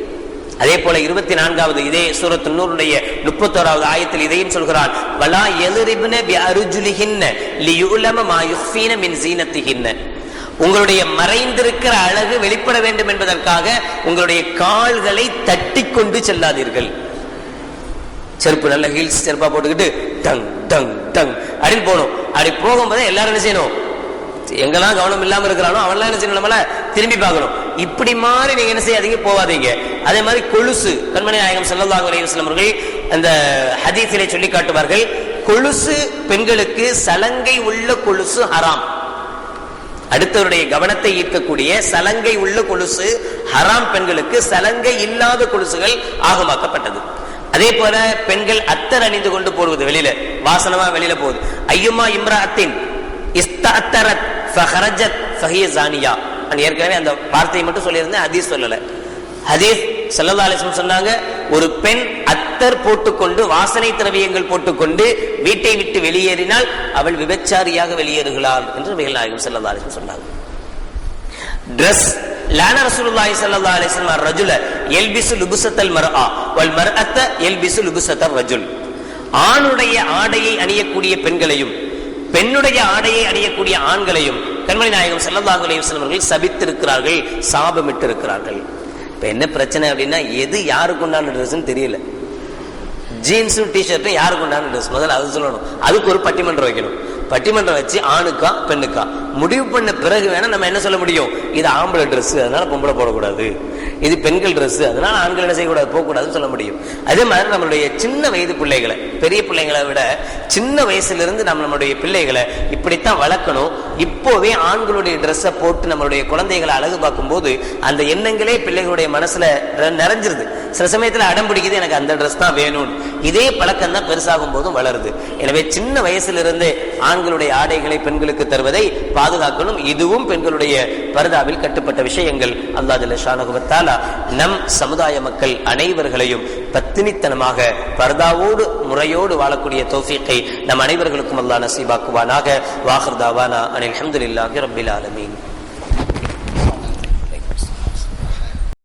S1: அதே போல 24வது இதே சூரத்து நூருடைய 31வது ஆயத்தில் இதையும் சொல்கிறான், வலா யல்ரிப்ன பிஅர்ஜுலிஹின்ன லியுலம மா யுஃபீன மின் ஸீனத்திஹின்ன. உங்களுடைய மறைந்திருக்கிற அழகு வெளிப்பட வேண்டும் என்பதற்காக உங்களுடைய கால்களை தட்டி கொண்டு செல்லாதீர்கள். செருப்பு நல்ல ஹீல்ஸ் செருப்பா போட்டுக்கிட்டு டங் டங் டங் அப்படின்னு போகணும். அப்படி போகும்போது எல்லாரும் என்ன செய்யணும், எங்கெல்லாம் கவனம் இல்லாம இருக்கிறானோ அவன்லாம் என்ன செய்யணும், நம்மள திரும்பி பார்க்கணும். இப்படி மாதிரி நீங்க என்ன செய்யாதீங்க, போவாதீங்க. அதே மாதிரி கொலுசு, கண்மணி நாயகம் ஸல்லல்லாஹு அலைஹி வஸல்லம் அவர்கள் அந்த ஹதீஸிலே சொல்லி காட்டுவார்கள், கொலுசு பெண்களுக்கு சலங்கை உள்ள கொலுசு ஹராம். அடுத்தவருடைய கவனத்தை ஈர்க்கக்கூடிய சலங்கை உள்ள கொலுசு ஹராம், பெண்களுக்கு சலங்கை இல்லாத கொலுசுகள் ஆகமாக்கப்பட்டது. அதே போல பெண்கள் அத்தர் அணிந்து கொண்டு போடுவது, வெளியில வாசனமா வெளியில போகுது. ஐயுமா இம்ராஅத்தின் இஸ்தஅத்தரத் ஃபஹரஜத் ஃபஹிய ஜானியா. நான் ஏற்கனவே அந்த வார்த்தையை மட்டும் சொல்லியிருந்தேன், ஹதீஸ் சொல்லல. ஹதீஸ் ஸல்லல்லாஹு அலைஹி வஸல்லம் சொன்னாங்க, ஒரு பெண் அத்தர் போட்டுக்கொண்டு வாசனை திரவியங்கள் போட்டுக்கொண்டு வீட்டை விட்டு வெளியேறினால் அவள் விபச்சாரியாக வெளியேறுகிறாள் என்று நபிகள் நாயகம் ஸல்லல்லாஹு அலைஹி வஸல்லம் சொன்னாங்க. டிரஸ் லான ரசூலுல்லாஹி ஸல்லல்லாஹு அலைஹி வஸல்லம் ar-ரஜுல யல்பிசு லுபுஸத்தல் மர்ஆ வல் மர்அத்த யல்பிசு லுபுஸத்தர் ரஜுல். ஆணுடைய ஆடையை அணியக்கூடிய பெண்களையும் பெண்ணுடைய ஆடையை அணியக்கூடிய ஆண்களையும் கண்மணி நாயகம் ஸல்லல்லாஹு அலைஹி வஸல்லம் அவர்கள் சபித்திருக்கிறார்கள், சாபமிட்டு இருக்கிறார்கள். இப்ப என்ன பிரச்சனை அப்படின்னா, எது யாருக்கு உண்டான ட்ரெஸ்ன்னு தெரியல. ஜீன்ஸும் டிஷர்ட்டும் யாருக்கு உண்டான ட்ரெஸ், முதல்ல அது சொல்லணும். அதுக்கு ஒரு பட்டிமன்றம் வைக்கணும். பட்டிமன்றம் வச்சு ஆணுக்கா பெண்ணுக்கா முடிவு பண்ண பிறகு வேணா நம்ம என்ன சொல்ல முடியும், இது ஆம்பளை ட்ரெஸ் அதனால பொம்பளை போடக்கூடாது, இது பெண்கள் ட்ரெஸ் அதனால ஆண்கள் என்ன செய்யக்கூடாது, போகக்கூடாதுன்னு சொல்ல முடியும். அதே மாதிரி நம்மளுடைய சின்ன வயது பிள்ளைகளை, பெரிய பிள்ளைங்களை விட சின்ன வயசுல நம்மளுடைய பிள்ளைகளை இப்படித்தான் வளர்க்கணும். இப்போவே ஆண்களுடைய ட்ரெஸ்ஸை போட்டு நம்மளுடைய குழந்தைகளை அழகு பார்க்கும் போது அந்த எண்ணங்களே பிள்ளைகளுடைய மனசுல நிறைஞ்சிருது. சில சமயத்துல அடம் பிடிக்குது, எனக்கு அந்த ட்ரெஸ் தான் வேணும்னு. இதே பழக்கம் தான் பெருசாகும் போதும் வளருது. எனவே சின்ன வயசுல இருந்து ஆண்களுடைய ஆடைகளை பெண்களுக்கு தருவதை பாதுகாக்கணும். இதுவும் பெண்களுடைய பர்தாவில் கட்டுப்பட்ட விஷயங்கள். அல்லாஹ் ஜல்ல ஷானஹு வ தஆலா நம் சமுதாய மக்கள் அனைவர்களையும் பத்தினித்தனமாக பர்தாவோடு முறையோடு வாழக்கூடிய தௌஃபீக்கை நம் அனைவர்களுக்கும் அல்லாஹ் நசீபாக்குவானாக. வாஹிர் தாவானா அனில் ஹம்துலில்லாஹி ரப்பில் ஆலமீன்.